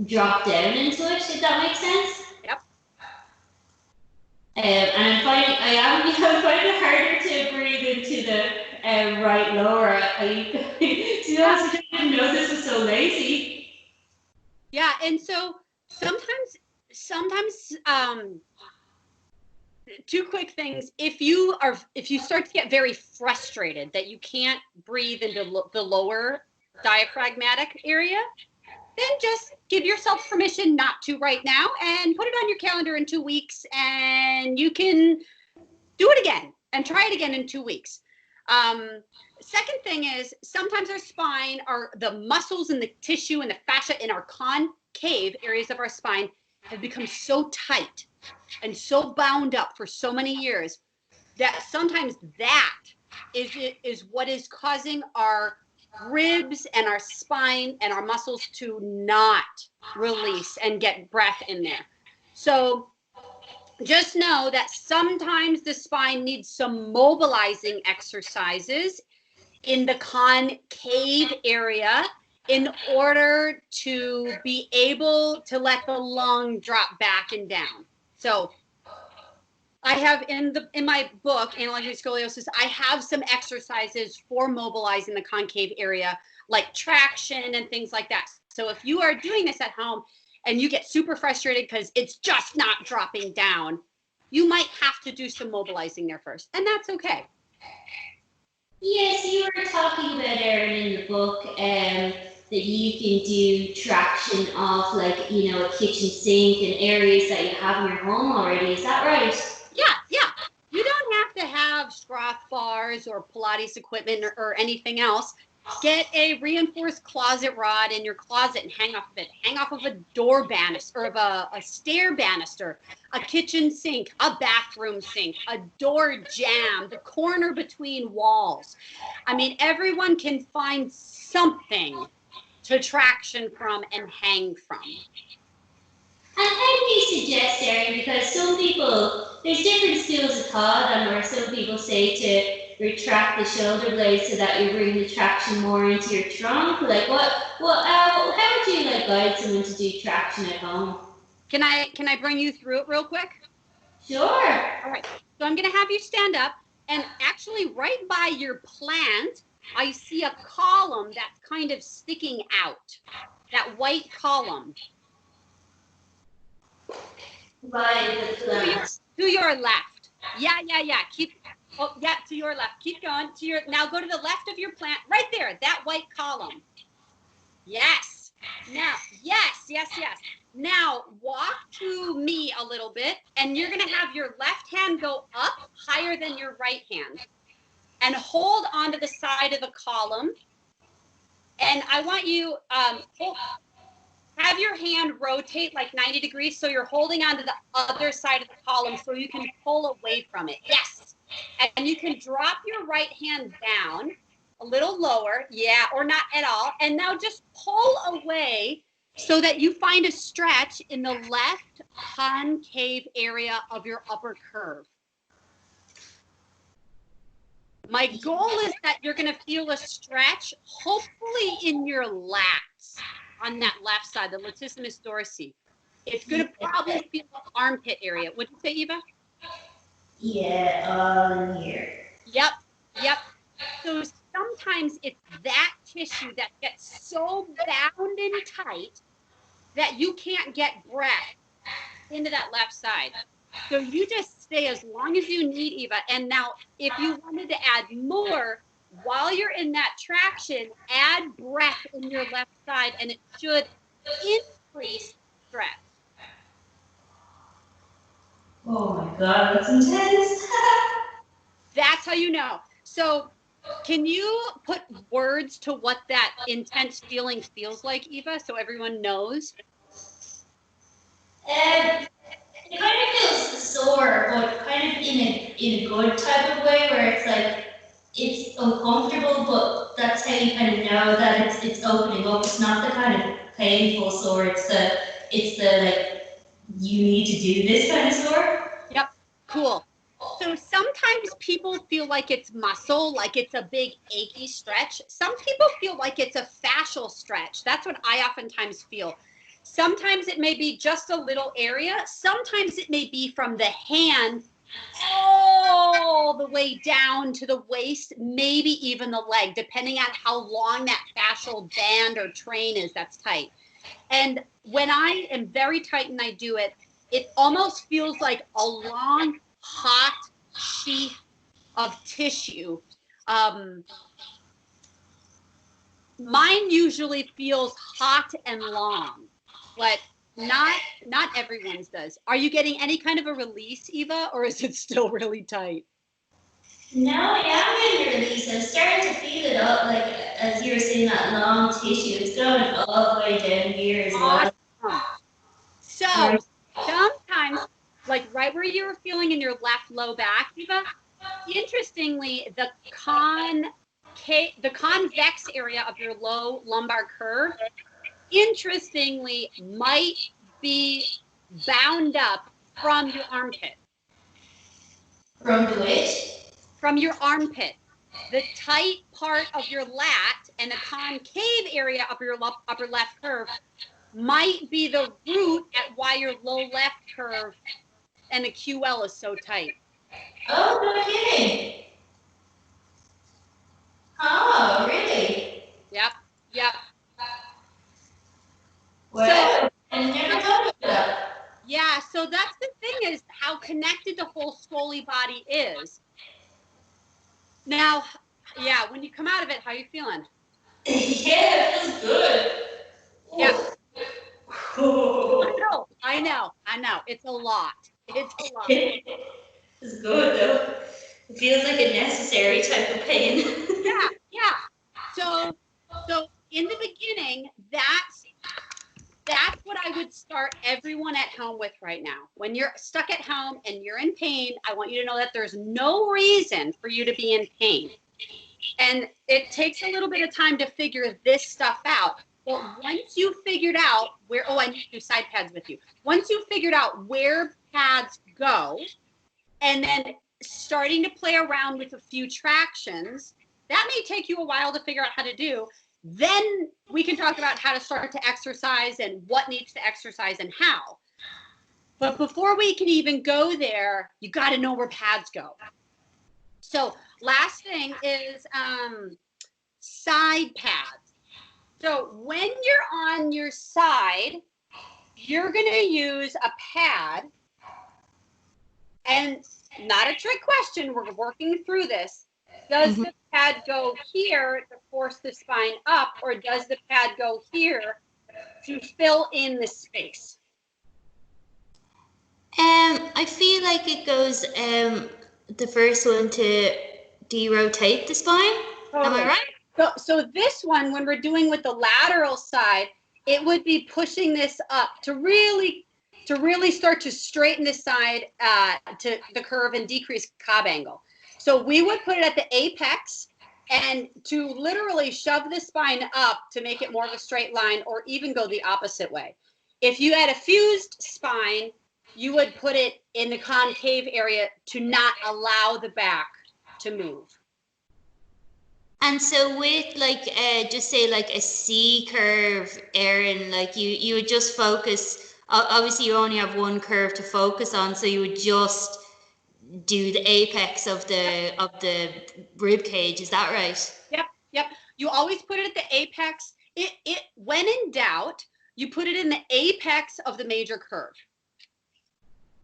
B: drop down into it, if that makes sense.
A: Yep.
B: And I'm finding it harder to breathe into the right lower. To be honest, I didn't know this was so lazy.
A: Yeah, and so sometimes two quick things. If you start to get very frustrated that you can't breathe into the lower diaphragmatic area, then just give yourself permission not to right now and put it on your calendar in 2 weeks, and you can do it again and try it again in 2 weeks. Second thing is sometimes our spine, the muscles and the tissue and the fascia in our concave areas of our spine have become so tight and so bound up for so many years that sometimes that is what is causing our ribs and our spine and our muscles to not release and get breath in there. So just know that sometimes the spine needs some mobilizing exercises in the concave area in order to be able to let the lung drop back and down. So I have in my book, Analyzing Scoliosis, I have some exercises for mobilizing the concave area, like traction and things like that. So if you are doing this at home and you get super frustrated because it's just not dropping down, you might have to do some mobilizing there first, and that's okay.
B: Yes, you were talking about, Erin, in the book that you can do traction of, like, you know, a kitchen sink and areas that you have in your home already. Is that right?
A: Yeah. You don't have to have Scroff bars or Pilates equipment or anything else. Get a reinforced closet rod in your closet and hang off of it. Hang off of a door banister or of a stair banister, a kitchen sink, a bathroom sink, a door jamb, the corner between walls. I mean, everyone can find something to traction from and hang from.
B: And how do you suggest, Erin, because some people, there's different schools of thought, and where some people say to retract the shoulder blades so that you bring the traction more into your trunk. Like, how would you like guide someone to do traction at home?
A: Can I bring you through it real quick?
B: Sure.
A: All right. So I'm going to have you stand up, and actually right by your plant, I see a column that's kind of sticking out. That white column.
B: Right, the plant.
A: To your left. Yeah. To your left. Keep going. Now go to the left of your plant. Right there. That white column. Yes. Now, yes. Now walk to me a little bit, and you're going to have your left hand go up higher than your right hand, and hold onto the side of the column. And I want you have your hand rotate like 90 degrees, so you're holding onto the other side of the column so you can pull away from it. Yes. And you can drop your right hand down a little lower, yeah, or not at all. And now just pull away so that you find a stretch in the left concave area of your upper curve. My goal is that you're going to feel a stretch, hopefully in your lats on that left side, the latissimus dorsi. It's going to probably feel the armpit area. Would you say, Eva?
B: Yeah, here.
A: Yep. So sometimes it's that tissue that gets so bound and tight that you can't get breath into that left side. So you just stay as long as you need, Eva. And now if you wanted to add more, while you're in that traction, add breath in your left side, and it should increase stress.
B: Oh my God, that's intense.
A: That's how you know. So can you put words to what that intense feeling feels like, Eva, so everyone knows?
B: It kind of feels sore, but kind of in a good type of way, where it's like it's uncomfortable, but that's how you kind of know that it's opening up. It's not the kind of painful sore. It's the like you need to do this kind of sore.
A: Yep. Cool. So sometimes people feel like it's muscle, like it's a big achy stretch. Some people feel like it's a fascial stretch. That's what I oftentimes feel. Sometimes it may be just a little area. Sometimes it may be from the hand all the way down to the waist, maybe even the leg, depending on how long that fascial band or train is that's tight. And when I am very tight and I do it, it almost feels like a long, hot sheath of tissue. Mine usually feels hot and long, but not everyone's does. Are you getting any kind of a release, Eva, or is it still really tight?
B: No, I am getting a release. I'm starting to feel it up, like as you were saying, that long tissue. It's going all the way down here as well.
A: Awesome. So sometimes, like right where you were feeling in your left low back, Eva, interestingly, the the convex area of your low lumbar curve, interestingly, might be bound up from your armpit.
B: From the which?
A: From your armpit. The tight part of your lat and the concave area of your upper left curve might be the root at why your low left curve and the QL is so tight.
B: Oh, no kidding. Oh, really?
A: Yep, yep.
B: Well,
A: So,
B: I never thought of that.
A: yeah, so that's the thing, is how connected the whole Scoli body is. Now, yeah, when you come out of it, how are you feeling?
B: Yeah, it feels good.
A: Yeah. I know. It's a lot. It's a lot.
B: It's good though. It feels like a necessary type of pain.
A: Yeah. So in the beginning, that's what I would start everyone at home with right now. When you're stuck at home and you're in pain, I want you to know that there's no reason for you to be in pain. And it takes a little bit of time to figure this stuff out. But once you figured out where, I need to do side pads with you. Once you figured out where pads go, and then starting to play around with a few tractions, that may take you a while to figure out how to do. Then we can talk about how to start to exercise and what needs to exercise and how. But before we can even go there, you got to know where pads go. So last thing is side pads. So when you're on your side, you're going to use a pad. And not a trick question, we're working through this. Does the pad go here to force the spine up, or does the pad go here to fill in the space?
B: I feel like it goes the first one to derotate the spine. Am I right?
A: So this one, when we're doing with the lateral side, it would be pushing this up to really start to straighten the side to the curve and decrease Cobb angle. So we would put it at the apex and to literally shove the spine up to make it more of a straight line, or even go the opposite way. If you had a fused spine, you would put it in the concave area to not allow the back to move.
B: And so with like just say like a C curve, Erin, like you would just focus, obviously you only have one curve to focus on, so you would just do the apex of the rib cage. Is that right?
A: Yep. You always put it at the apex. It when in doubt, you put it in the apex of the major curve.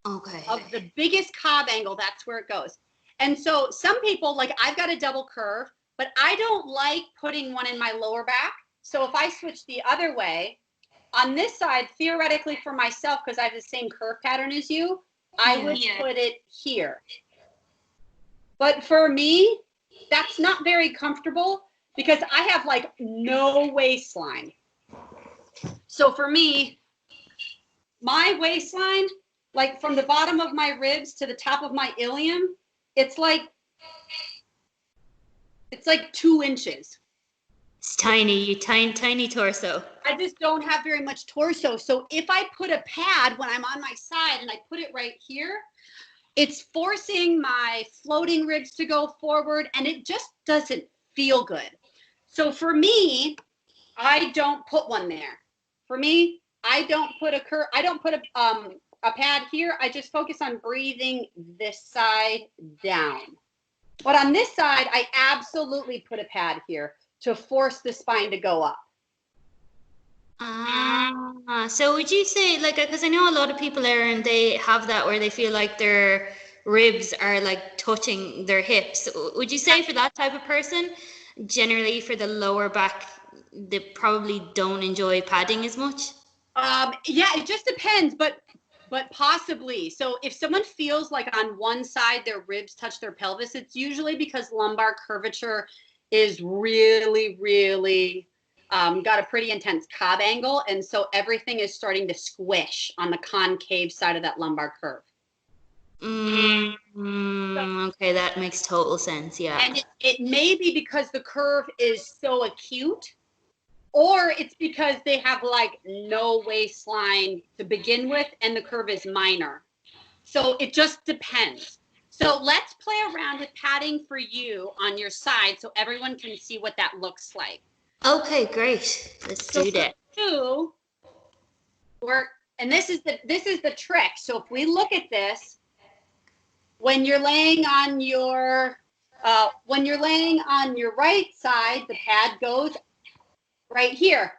B: Okay.
A: Of the biggest Cobb angle, that's where it goes. And so some people, like I've got a double curve, but I don't like putting one in my lower back. So if I switch the other way, on this side, theoretically for myself, because I have the same curve pattern as you, I would put it here. But for me, that's not very comfortable because I have like no waistline. So for me, my waistline, like from the bottom of my ribs to the top of my ilium, it's like 2 inches.
B: It's tiny, tiny torso.
A: I just don't have very much torso. So if I put a pad when I'm on my side and I put it right here, it's forcing my floating ribs to go forward, and it just doesn't feel good. So for me, I don't put one there. For me, I don't put a pad here. I just focus on breathing this side down. But on this side, I absolutely put a pad here to force the spine to go up.
B: So would you say, like, because I know a lot of people, Erin, they have that where they feel like their ribs are like touching their hips. Would you say for that type of person, generally for the lower back, they probably don't enjoy padding as much?
A: Yeah, it just depends, but possibly. So if someone feels like on one side their ribs touch their pelvis, it's usually because lumbar curvature is really, really got a pretty intense Cobb angle, and so everything is starting to squish on the concave side of that lumbar curve. So
B: Okay, that makes total sense. Yeah.
A: And it may be because the curve is so acute, or it's because they have like no waistline to begin with and the curve is minor. So it just depends. So let's play around with padding for you on your side so everyone can see what that looks like.
B: Okay, great. Let's do that.
A: So and this is the trick. So if we look at this, when you're laying on your right side, the pad goes right here,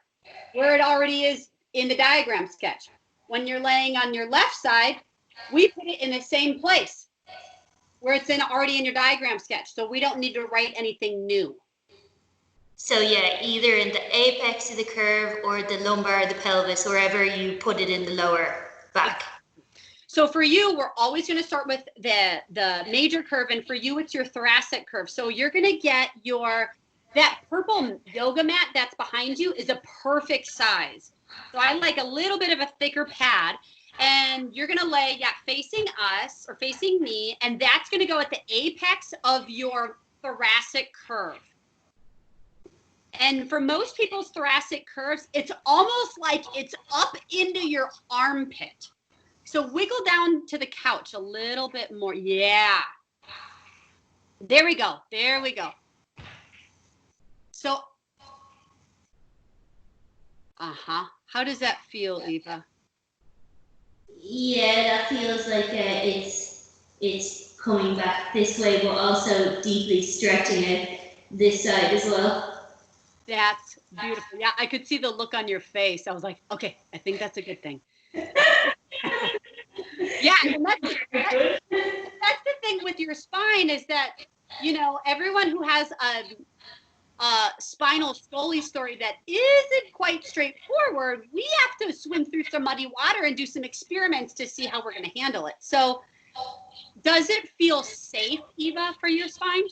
A: where it already is in the diagram sketch. When you're laying on your left side, we put it in the same place where it's already in your diagram sketch. So we don't need to write anything new.
B: So yeah, either in the apex of the curve or the lumbar, the pelvis, wherever you put it in the lower back.
A: So for you, we're always going to start with the major curve, and for you, it's your thoracic curve. So you're going to get that purple yoga mat that's behind you is a perfect size. So I like a little bit of a thicker pad, and you're going to lay facing us or facing me, and that's going to go at the apex of your thoracic curve. And for most people's thoracic curves, it's almost like it's up into your armpit. So wiggle down to the couch a little bit more. Yeah. There we go. There we go. So, how does that feel, Eva?
B: Yeah, that feels like it's coming back this way, but also deeply stretching it this side as well.
A: That's beautiful. Yeah, I could see the look on your face. I was like, okay, I think that's a good thing. Yeah, and that's the thing with your spine is that, everyone who has a spinal Scoli story that isn't quite straightforward, we have to swim through some muddy water and do some experiments to see how we're going to handle it. So does it feel safe, Eva, for your spine?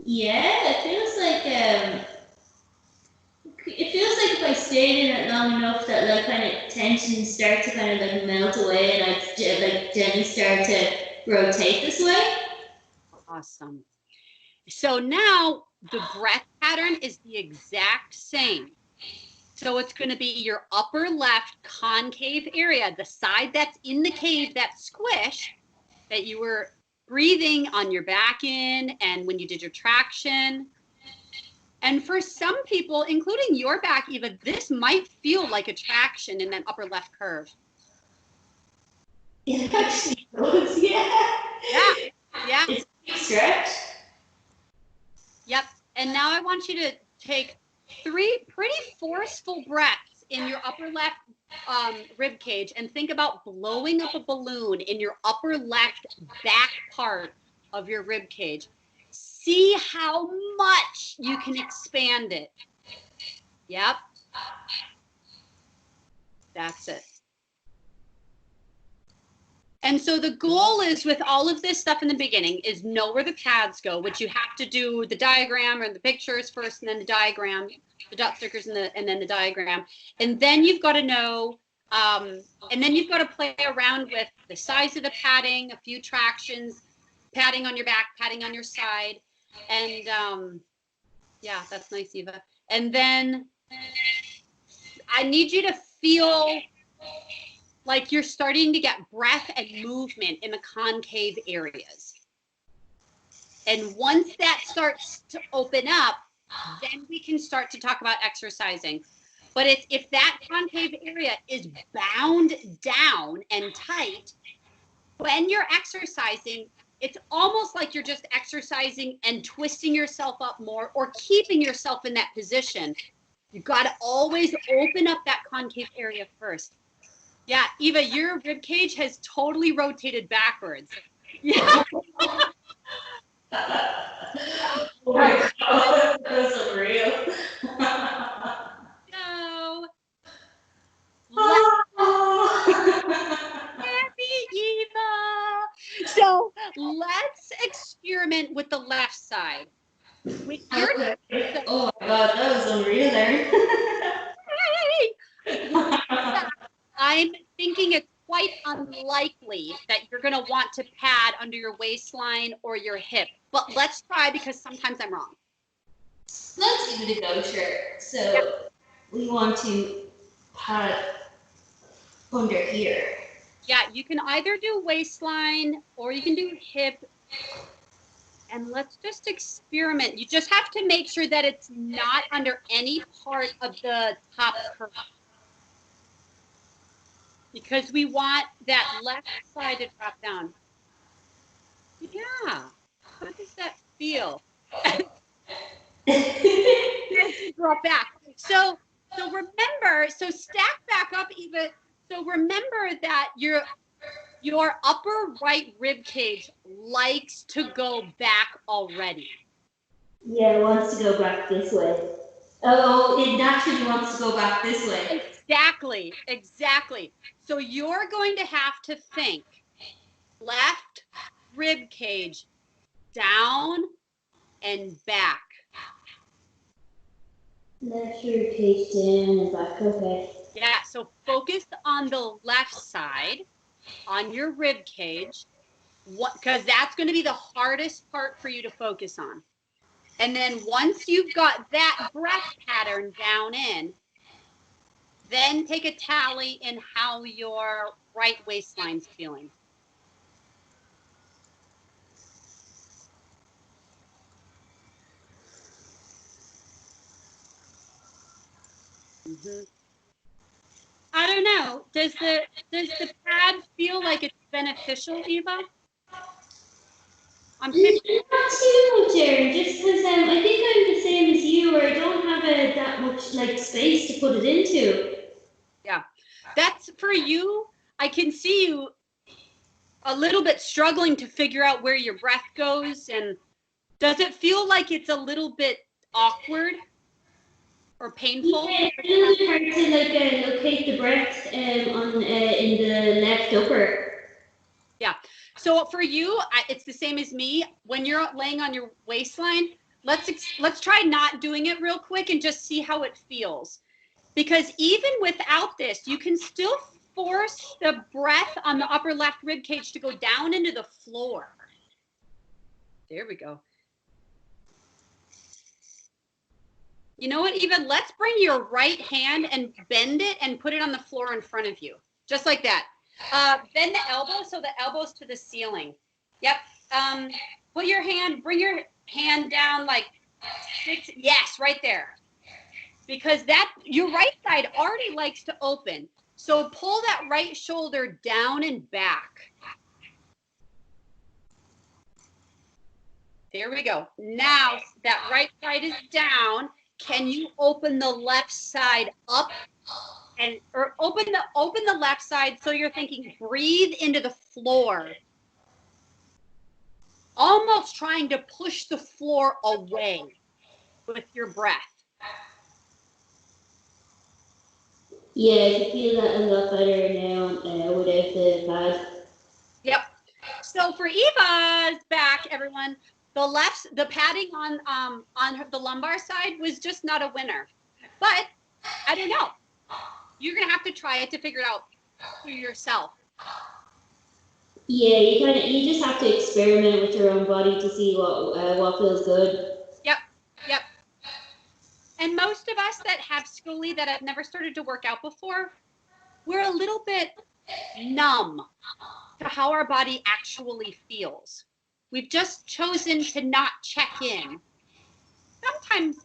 B: Yeah, it feels like if I stayed in it long enough that like kind of tensions start to kind of like melt away and I like gently start to rotate this way.
A: Awesome. So now the breath pattern is the exact same. So it's going to be your upper left concave area, the side that's in the cave, that squish that you were breathing on your back in and when you did your traction. And for some people, including your back, Eva, this might feel like a traction in that upper left curve.
B: It actually does, yeah.
A: Yeah.
B: It's a stretch.
A: Yep. And now I want you to take 3 pretty forceful breaths in your upper left rib cage and think about blowing up a balloon in your upper left back part of your rib cage. See how much you can expand it. Yep. That's it. And so the goal is with all of this stuff in the beginning is know where the pads go, which you have to do the diagram or the pictures first and then the diagram, the dot stickers and then the diagram. And then you've got to know, and then you've got to play around with the size of the padding, a few tractions, padding on your back, padding on your side. And yeah, that's nice, Eva. And then I need you to feel like you're starting to get breath and movement in the concave areas. And once that starts to open up, then we can start to talk about exercising. But if that concave area is bound down and tight, when you're exercising, it's almost like you're just exercising and twisting yourself up more or keeping yourself in that position. You've got to always open up that concave area first. Yeah, Eva, your rib cage has totally rotated backwards. Yeah.
B: Oh my god, that was unreal.
A: Happy Eva. So let's experiment with the left side. With your
B: oh my god, that was unreal, Erin.
A: I'm thinking it's quite unlikely that you're going to want to pad under your waistline or your hip. But let's try, because sometimes I'm wrong.
B: Let's give it a go, sure. So we want to pad under here.
A: Yeah, you can either do waistline or you can do hip. And let's just experiment. You just have to make sure that it's not under any part of the top curve, because we want that left side to drop down. Yeah. How does that feel? Drop back. So remember, stack back up, Eva. So remember that your upper right rib cage likes to go back already.
B: Yeah, it wants to go back this way. Oh, it naturally wants to go back this way.
A: Exactly. So you're going to have to think left rib cage down and back.
B: Left rib cage down and back, okay.
A: Yeah, so focus on the left side, on your rib cage, because that's going to be the hardest part for you to focus on. And then once you've got that breath pattern down in, then take a tally in how your right waistline's feeling. Mm-hmm. I don't know. Does the pad feel like it's beneficial, Eva?
B: Not too much, Erin, just because I think I'm the same as you, where I don't have that much like space to put it into.
A: Yeah, that's for you. I can see you a little bit struggling to figure out where your breath goes. And does it feel like it's a little bit awkward or painful?
B: Yeah, it's a little bit hard to locate the breath in the left upper.
A: Yeah. So for you, it's the same as me. When you're laying on your waistline, let's try not doing it real quick and just see how it feels. Because even without this, you can still force the breath on the upper left rib cage to go down into the floor. There we go. You know what, Eva? Let's bring your right hand and bend it and put it on the floor in front of you. Just like that. Bend the elbow so the elbow's to the ceiling. Yep. Bring your hand down like 6. Yes, right there. Because your right side already likes to open. So pull that right shoulder down and back. There we go. Now that right side is down. Can you open the left side up or open the left side so you're thinking breathe into the floor. Almost trying to push the floor away with your breath.
B: Yeah, I can feel that a lot better now without the pad.
A: Yep. So for Eva's back, everyone, the padding on the lumbar side was just not a winner. But I don't know. You're gonna have to try it to figure it out for yourself.
B: Yeah, you just have to experiment with your own body to see what feels good.
A: Yep. And most of us that have Scoli that have never started to work out before, we're a little bit numb to how our body actually feels. We've just chosen to not check in. Sometimes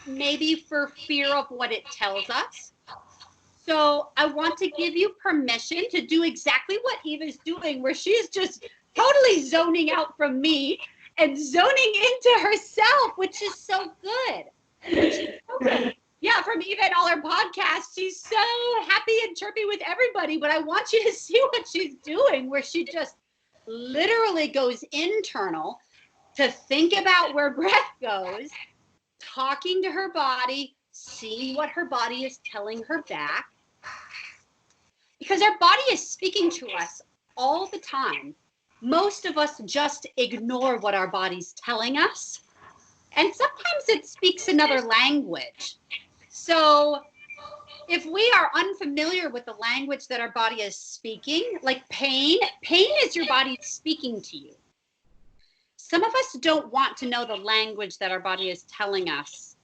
A: maybe for fear of what it tells us. So I want to give you permission to do exactly what Eva's doing, where she's just totally zoning out from me and zoning into herself, which is so good. Yeah, from Eva and all her podcasts, she's so happy and chirpy with everybody, but I want you to see what she's doing, where she just literally goes internal to think about where breath goes, talking to her body, seeing what her body is telling her back. Because our body is speaking to us all the time. Most of us just ignore what our body's telling us. And sometimes it speaks another language. So if we are unfamiliar with the language that our body is speaking, like pain is your body speaking to you. Some of us don't want to know the language that our body is telling us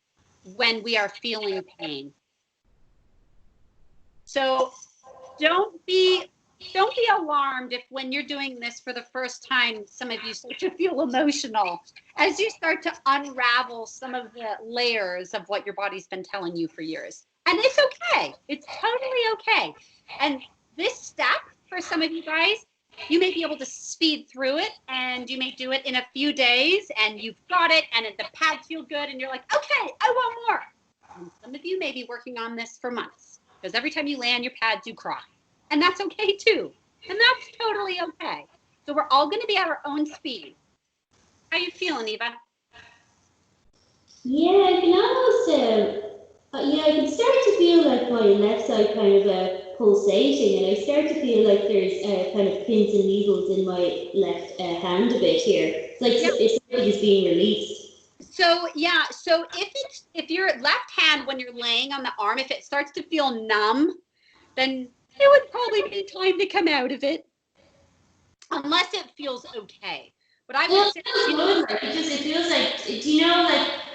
A: when we are feeling pain. So don't be alarmed if when you're doing this for the first time, some of you start to feel emotional as you start to unravel some of the layers of what your body's been telling you for years. And it's okay. It's totally okay. And this step for some of you guys, you may be able to speed through it, and you may do it in a few days, and you've got it, and the pads feel good, and you're like, okay, I want more. And some of you may be working on this for months, because every time you land your pads, you cry. And that's okay too. And that's totally okay. So we're all going to be at our own speed. How you feeling, Eva?
B: Yeah, I can almost, yeah, I can start to feel like my left side kind of pulsating, and I start to feel like there's kind of pins and needles in my left hand a bit here. It's like it's like it's being released.
A: So yeah, so if your left hand when you're laying on the arm, if it starts to feel numb, then it would probably be time to come out of it, unless it feels okay. But I would say,
B: it feels like, do you know,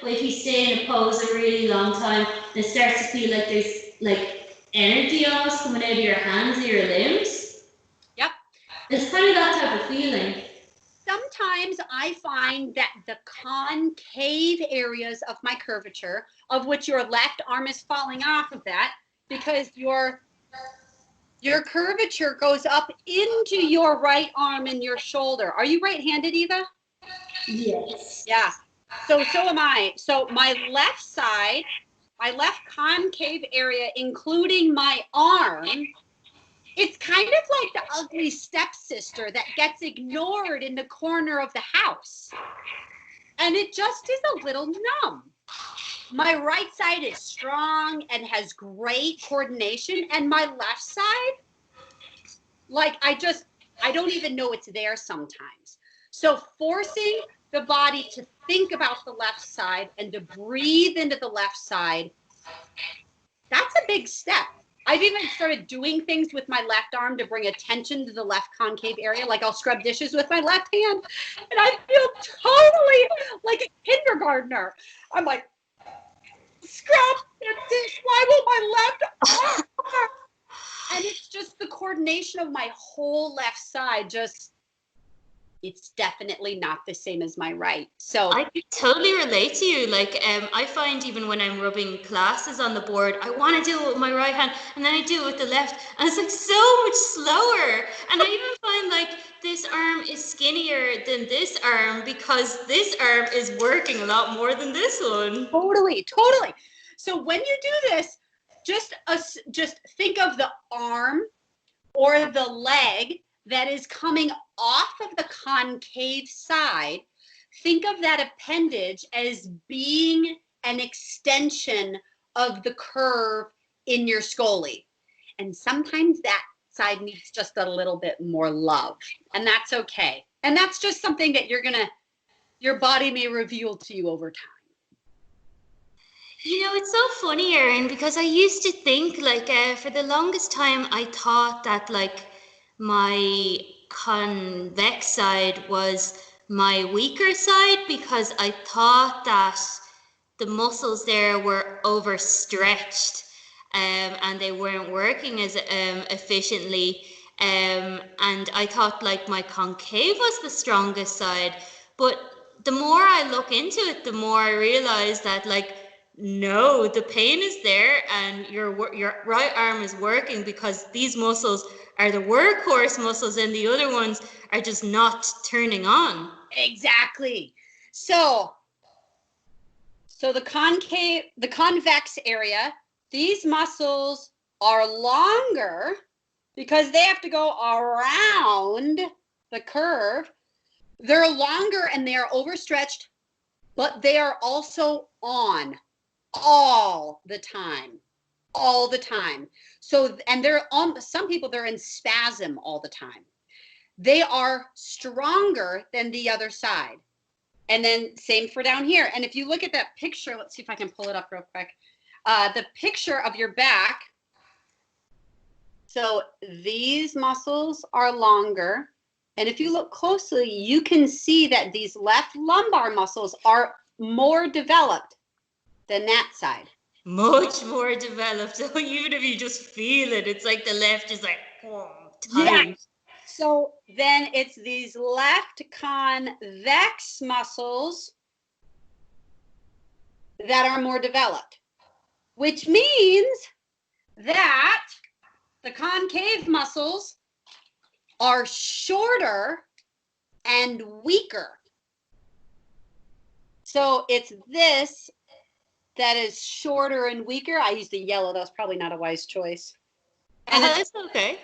B: like if you stay in a pose a really long time, it starts to feel like there's like energy almost coming out of your hands or your limbs.
A: yep.
B: It's kind of that type of feeling.
A: Sometimes I find that the concave areas of my curvature, of which your left arm is falling off of that, because your curvature goes up into your right arm and your shoulder. Are you right-handed, Eva?
B: Yes.
A: Yeah. So am I. So my left side, my left concave area, including my arm, it's kind of like the ugly stepsister that gets ignored in the corner of the house. And it just is a little numb. My right side is strong and has great coordination, and my left side, like I don't even know it's there sometimes. So forcing the body to think about the left side and to breathe into the left side, that's a big step. I've even started doing things with my left arm to bring attention to the left concave area. Like I'll scrub dishes with my left hand, and I feel totally like a kindergartner. I'm like, scrub the dish. Why will my left arm? And it's just the coordination of my whole left side. Just, it's definitely not the same as my right. So
B: I can totally relate to you. Like, I find even when I'm rubbing classes on the board, I want to do it with my right hand, and then I do it with the left, and it's like so much slower. And I even find like this arm is skinnier than this arm because this arm is working a lot more than this one.
A: Totally. So when you do this, just think of the arm or the leg that is coming off of the concave side. Think of that appendage as being an extension of the curve in your Scoli. And sometimes that side needs just a little bit more love, and that's okay. And that's just something that your body may reveal to you over time.
B: You know, it's so funny, Erin, because I used to think like for the longest time, I thought that like my convex side was my weaker side because I thought that the muscles there were overstretched and they weren't working as efficiently. And I thought like my concave was the strongest side. But the more I look into it, the more I realize that like, no, the pain is there and your right arm is working because these muscles are the workhorse muscles and the other ones are just not turning on.
A: Exactly. So the convex area, these muscles are longer because they have to go around the curve. They're longer and they are overstretched, but they are also on all the time. So, and they're on, some people, they're in spasm all the time. They are stronger than the other side. And then same for down here. And if you look at that picture, let's see if I can pull it up real quick. The picture of your back, So these muscles are longer. And if you look closely, you can see that these left lumbar muscles are more developed than that side.
B: Much more developed. So even if you just feel it, it's like the left is like, oh,
A: Yeah.
B: tight.
A: So then it's these left convex muscles that are more developed, which means that the concave muscles are shorter and weaker. So it's this that is shorter and weaker. I used the yellow. That was probably not a wise choice. And
B: That's okay.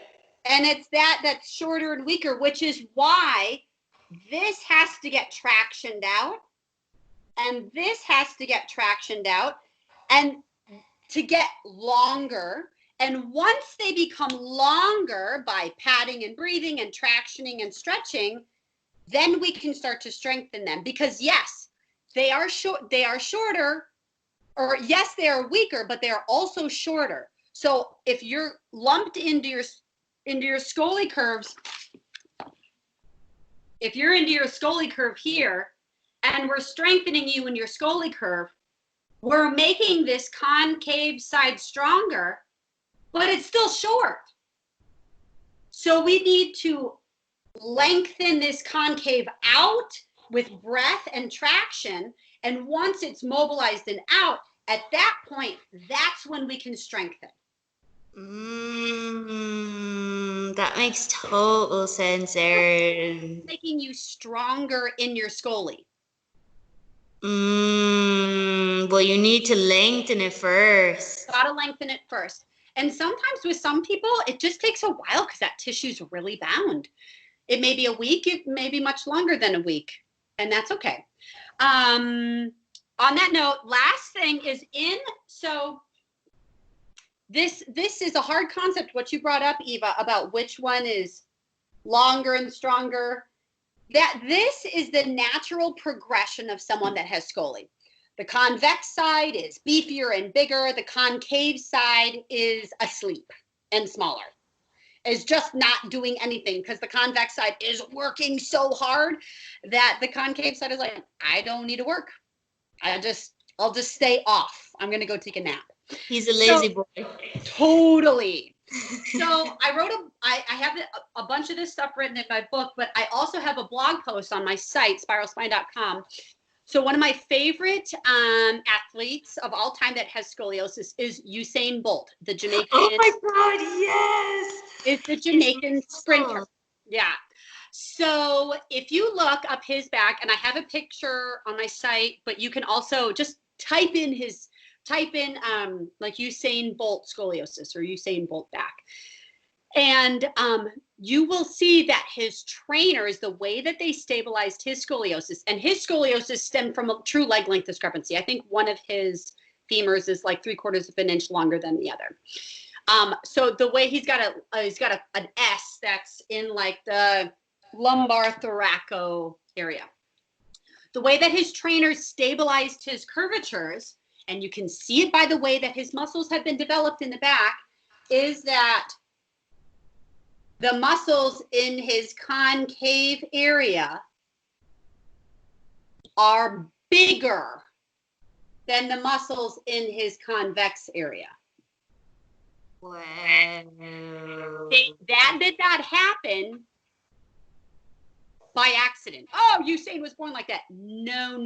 A: And it's that's shorter and weaker, which is why this has to get tractioned out, and this has to get tractioned out, and to get longer. And once they become longer by padding and breathing and tractioning and stretching, then we can start to strengthen them. Because yes, they are shorter, or yes, they are weaker, but they are also shorter. So if you're lumped into your Scoli curves, if you're into your Scoli curve here, and we're strengthening you in your Scoli curve, we're making this concave side stronger, but it's still short. So we need to lengthen this concave out with breath and traction. And once it's mobilized and out, at that point, that's when we can strengthen.
B: That makes total sense, Erin.
A: Making you stronger in your Scoli.
B: Well, you need to lengthen it first.
A: Gotta lengthen it first. And sometimes with some people, it just takes a while because that tissue's really bound. It may be a week, it may be much longer than a week, and that's okay. On that note, last thing is so this is a hard concept, what you brought up, Eva, about which one is longer and stronger. That this is the natural progression of someone that has Scoli. The convex side is beefier and bigger. The concave side is asleep and smaller. Is just not doing anything because the convex side is working so hard that the concave side is like, I don't need to work. I'll just stay off. I'm going to go take a nap.
B: He's a lazy boy.
A: Totally. So I have a bunch of this stuff written in my book, but I also have a blog post on my site, spiralspine.com. So one of my favorite athletes of all time that has scoliosis is Usain Bolt, the Jamaican.
B: Oh my God, yes!
A: Is the Jamaican sprinter. Yeah. So if you look up his back, and I have a picture on my site, but you can also just type in like Usain Bolt scoliosis or Usain Bolt back. And you will see that his trainers, the way that they stabilized his scoliosis, and his scoliosis stemmed from a true leg length discrepancy. I think one of his femurs is like 3/4 of an inch longer than the other. So the way he's got an S that's in like the lumbar thoraco area. The way that his trainers stabilized his curvatures, and you can see it by the way that his muscles have been developed in the back, is that the muscles in his concave area are bigger than the muscles in his convex area.
B: Wow.
A: That did not happen by accident. Oh, Usain was born like that. No.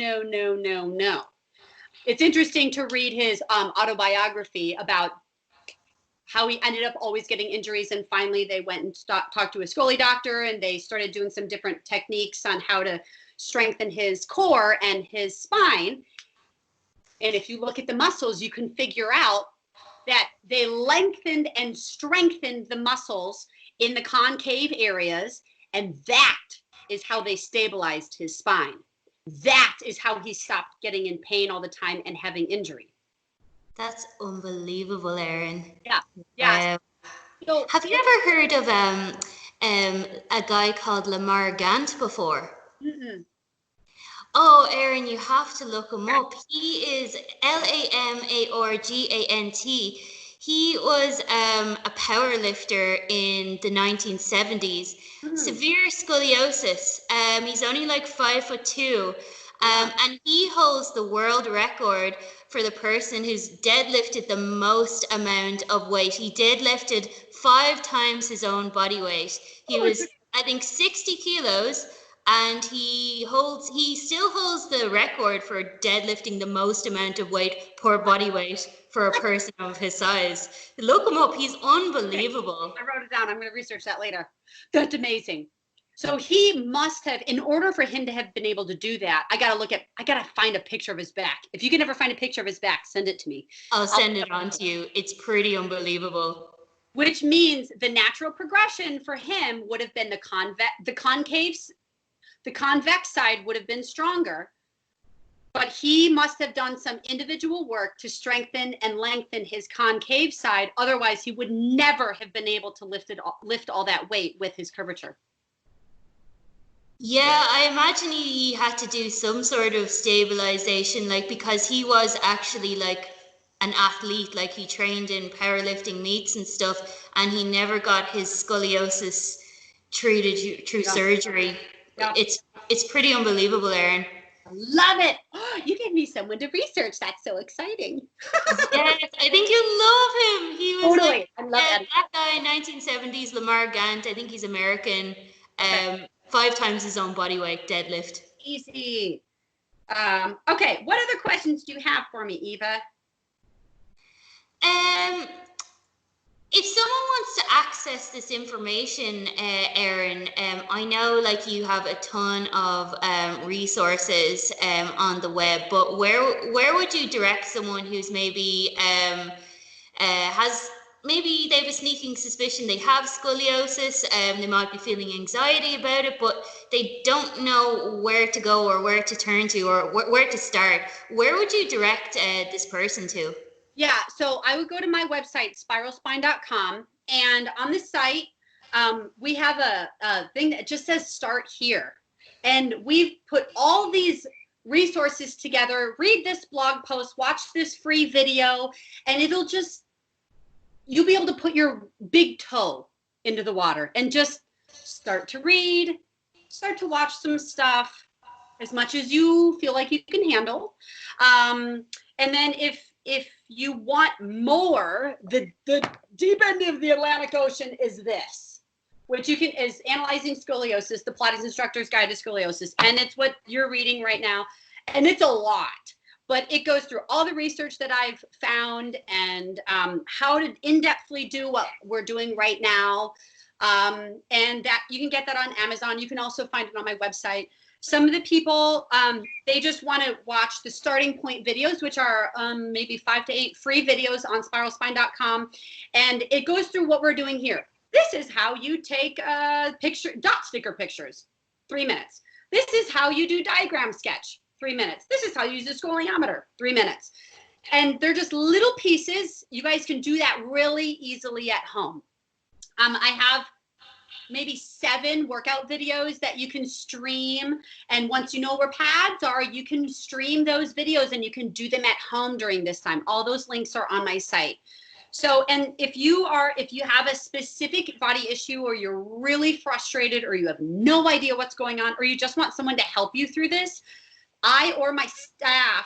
A: It's interesting to read his autobiography about how he ended up always getting injuries, and finally they went and talked to a Scoli doctor, and they started doing some different techniques on how to strengthen his core and his spine. And if you look at the muscles, you can figure out that they lengthened and strengthened the muscles in the concave areas, and that is how they stabilized his spine. That is how he stopped getting in pain all the time and having injury.
B: That's unbelievable, Erin.
A: Yeah.
B: So, have you ever heard of a guy called Lamar Gant before?
A: Mm-mm.
B: Oh, Erin, you have to look him up. He is Lamargant. He was a power lifter in the 1970s. Severe scoliosis. He's only like 5'2". And he holds the world record for the person who's deadlifted the most amount of weight. He deadlifted 5 times his own body weight. He was, I think, 60 kilos, and he still holds the record for deadlifting the most amount of weight per body weight for a person of his size. Look him up. He's unbelievable.
A: I wrote it down. I'm going to research that later. That's amazing. So he must have, in order for him to have been able to do that, I got to find a picture of his back. If you can ever find a picture of his back, send it to me.
B: I'll send it on to you. It's pretty unbelievable.
A: Which means the natural progression for him would have been the convex side would have been stronger, but he must have done some individual work to strengthen and lengthen his concave side. Otherwise, he would never have been able to lift all that weight with his curvature.
B: Yeah, I imagine he had to do some sort of stabilization, like, because he was actually like an athlete, like he trained in powerlifting meets and stuff, and he never got his scoliosis treated through surgery. Yeah. It's pretty unbelievable, Erin.
A: I love it. Oh, you gave me someone to research. That's so exciting.
B: Yes, I think you love him. He was
A: totally.
B: Like, I love that guy, 1970s, Lamar Gant. I think he's American. 5 times his own body weight deadlift.
A: Easy. Okay, what other questions do you have for me, Eva?
B: If someone wants to access this information, Erin, I know like you have a ton of resources on the web, but where would you direct someone who's maybe maybe they have a sneaking suspicion they have scoliosis, they might be feeling anxiety about it, but they don't know where to go or where to turn to or where to start? Where would you direct this person to?
A: Yeah, so I would go to my website, spiralspine.com, and on the site, we have a thing that just says start here. And we've put all these resources together. Read this blog post, watch this free video, and you'll be able to put your big toe into the water and just start to read, start to watch some stuff as much as you feel like you can handle. And then if you want more, the deep end of the Atlantic Ocean is this, which is Analyzing Scoliosis, the Pilates Instructor's Guide to Scoliosis. And it's what you're reading right now. And it's a lot, but it goes through all the research that I've found and how to in-depthly do what we're doing right now. And that you can get that on Amazon. You can also find it on my website. Some of the people, they just want to watch the starting point videos, which are maybe 5 to 8 free videos on spiralspine.com. And it goes through what we're doing here. This is how you take dot sticker pictures, 3 minutes. This is how you do diagram sketch, 3 minutes. This is how you use a scoliometer, 3 minutes. And they're just little pieces. You guys can do that really easily at home. I have maybe 7 workout videos that you can stream. And once you know where pads are, you can stream those videos and you can do them at home during this time. All those links are on my site. So, and if you have a specific body issue or you're really frustrated or you have no idea what's going on or you just want someone to help you through this, I or my staff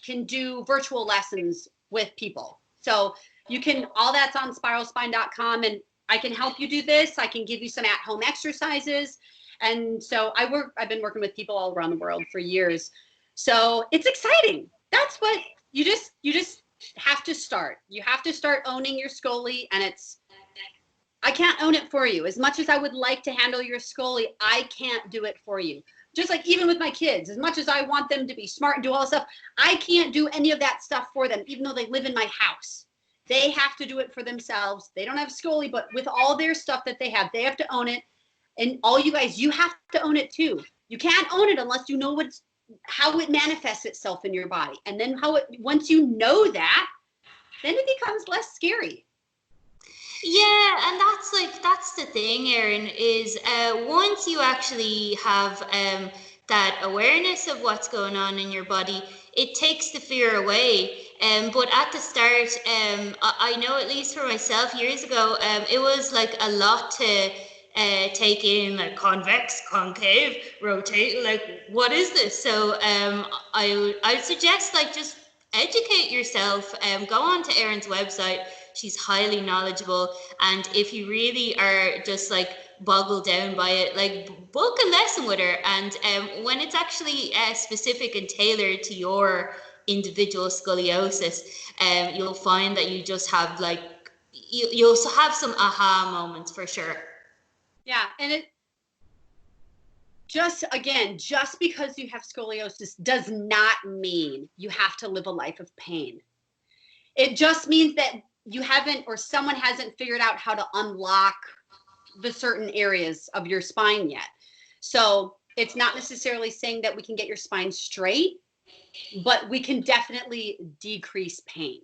A: can do virtual lessons with people. So you can, all that's on spiralspine.com, and I can help you do this. I can give you some at-home exercises. And so I've been working with people all around the world for years. So it's exciting. That's what you just have to start. You have to start owning your Scoli, and I can't own it for you. As much as I would like to handle your Scoli, I can't do it for you. Just like even with my kids, as much as I want them to be smart and do all this stuff, I can't do any of that stuff for them, even though they live in my house. They have to do it for themselves. They don't have Scoli, but with all their stuff that they have to own it. And all you guys, you have to own it too. You can't own it unless you know how it manifests itself in your body. And then once you know that, then it becomes less scary.
B: Yeah, and that's the thing, Erin, is once you actually have that awareness of what's going on in your body, it takes the fear away. But at the start, I know, at least for myself years ago, it was like a lot to take in, like convex, concave, rotate, like what is this? So I suggest, like, just educate yourself. Go on to Erin's website. She's highly knowledgeable, and if you really are just like boggled down by it, like, book a lesson with her. And when it's actually specific and tailored to your individual scoliosis, you'll find that you just have like you'll have some aha moments for sure.
A: Yeah, and it just because you have scoliosis does not mean you have to live a life of pain. It just means that you haven't, or someone hasn't figured out how to unlock the certain areas of your spine yet. So it's not necessarily saying that we can get your spine straight, but we can definitely decrease pain.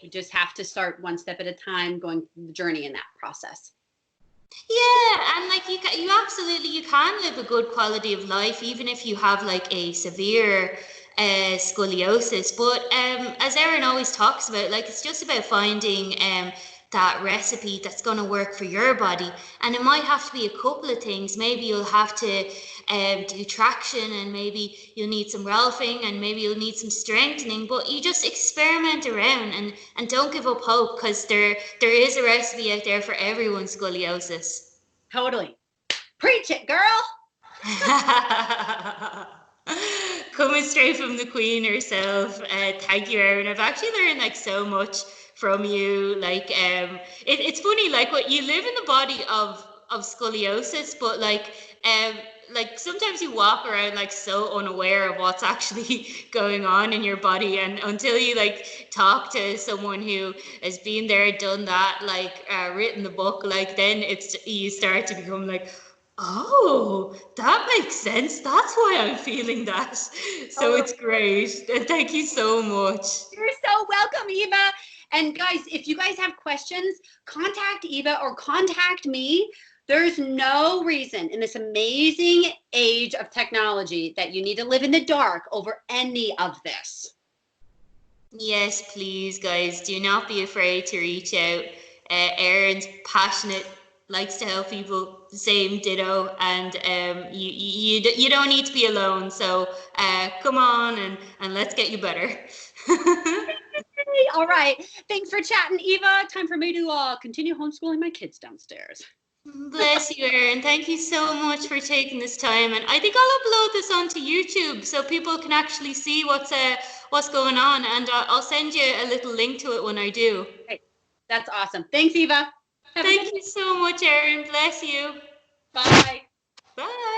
A: We just have to start one step at a time, going through the journey in that process.
B: Yeah, and like you absolutely, you can live a good quality of life even if you have like a severe scoliosis. But as Erin always talks about, like, it's just about finding that recipe that's going to work for your body, and it might have to be a couple of things. Maybe you'll have to do traction, and maybe you'll need some rolfing, and maybe you'll need some strengthening. But you just experiment around, and don't give up hope, because there is a recipe out there for everyone's scoliosis.
A: Totally. Preach it, girl.
B: Coming straight from the Queen herself. Thank you, Erin. I've actually learned like so much from you. Like, it's funny, like, what you live in the body of scoliosis, but like sometimes you walk around like so unaware of what's actually going on in your body, and until you like talk to someone who has been there, done that, like written the book, like then you start to become like, oh, that makes sense. That's why I'm feeling that. So it's great. And thank you so much.
A: You're so welcome, Eva. And guys, if you guys have questions, contact Eva or contact me. There's no reason in this amazing age of technology that you need to live in the dark over any of this.
B: Yes, please, guys, do not be afraid to reach out. Erin's passionate, likes to help people, same ditto, and you don't need to be alone. So come on and let's get you better.
A: All right. Thanks for chatting, Eva. Time for me to continue homeschooling my kids downstairs.
B: Bless you, Erin. Thank you so much for taking this time. And I think I'll upload this onto YouTube so people can actually see what's going on. And I'll send you a little link to it when I do.
A: Okay. That's awesome. Thanks, Eva.
B: Thank you so much, Erin. Bless you.
A: Bye.
B: Bye.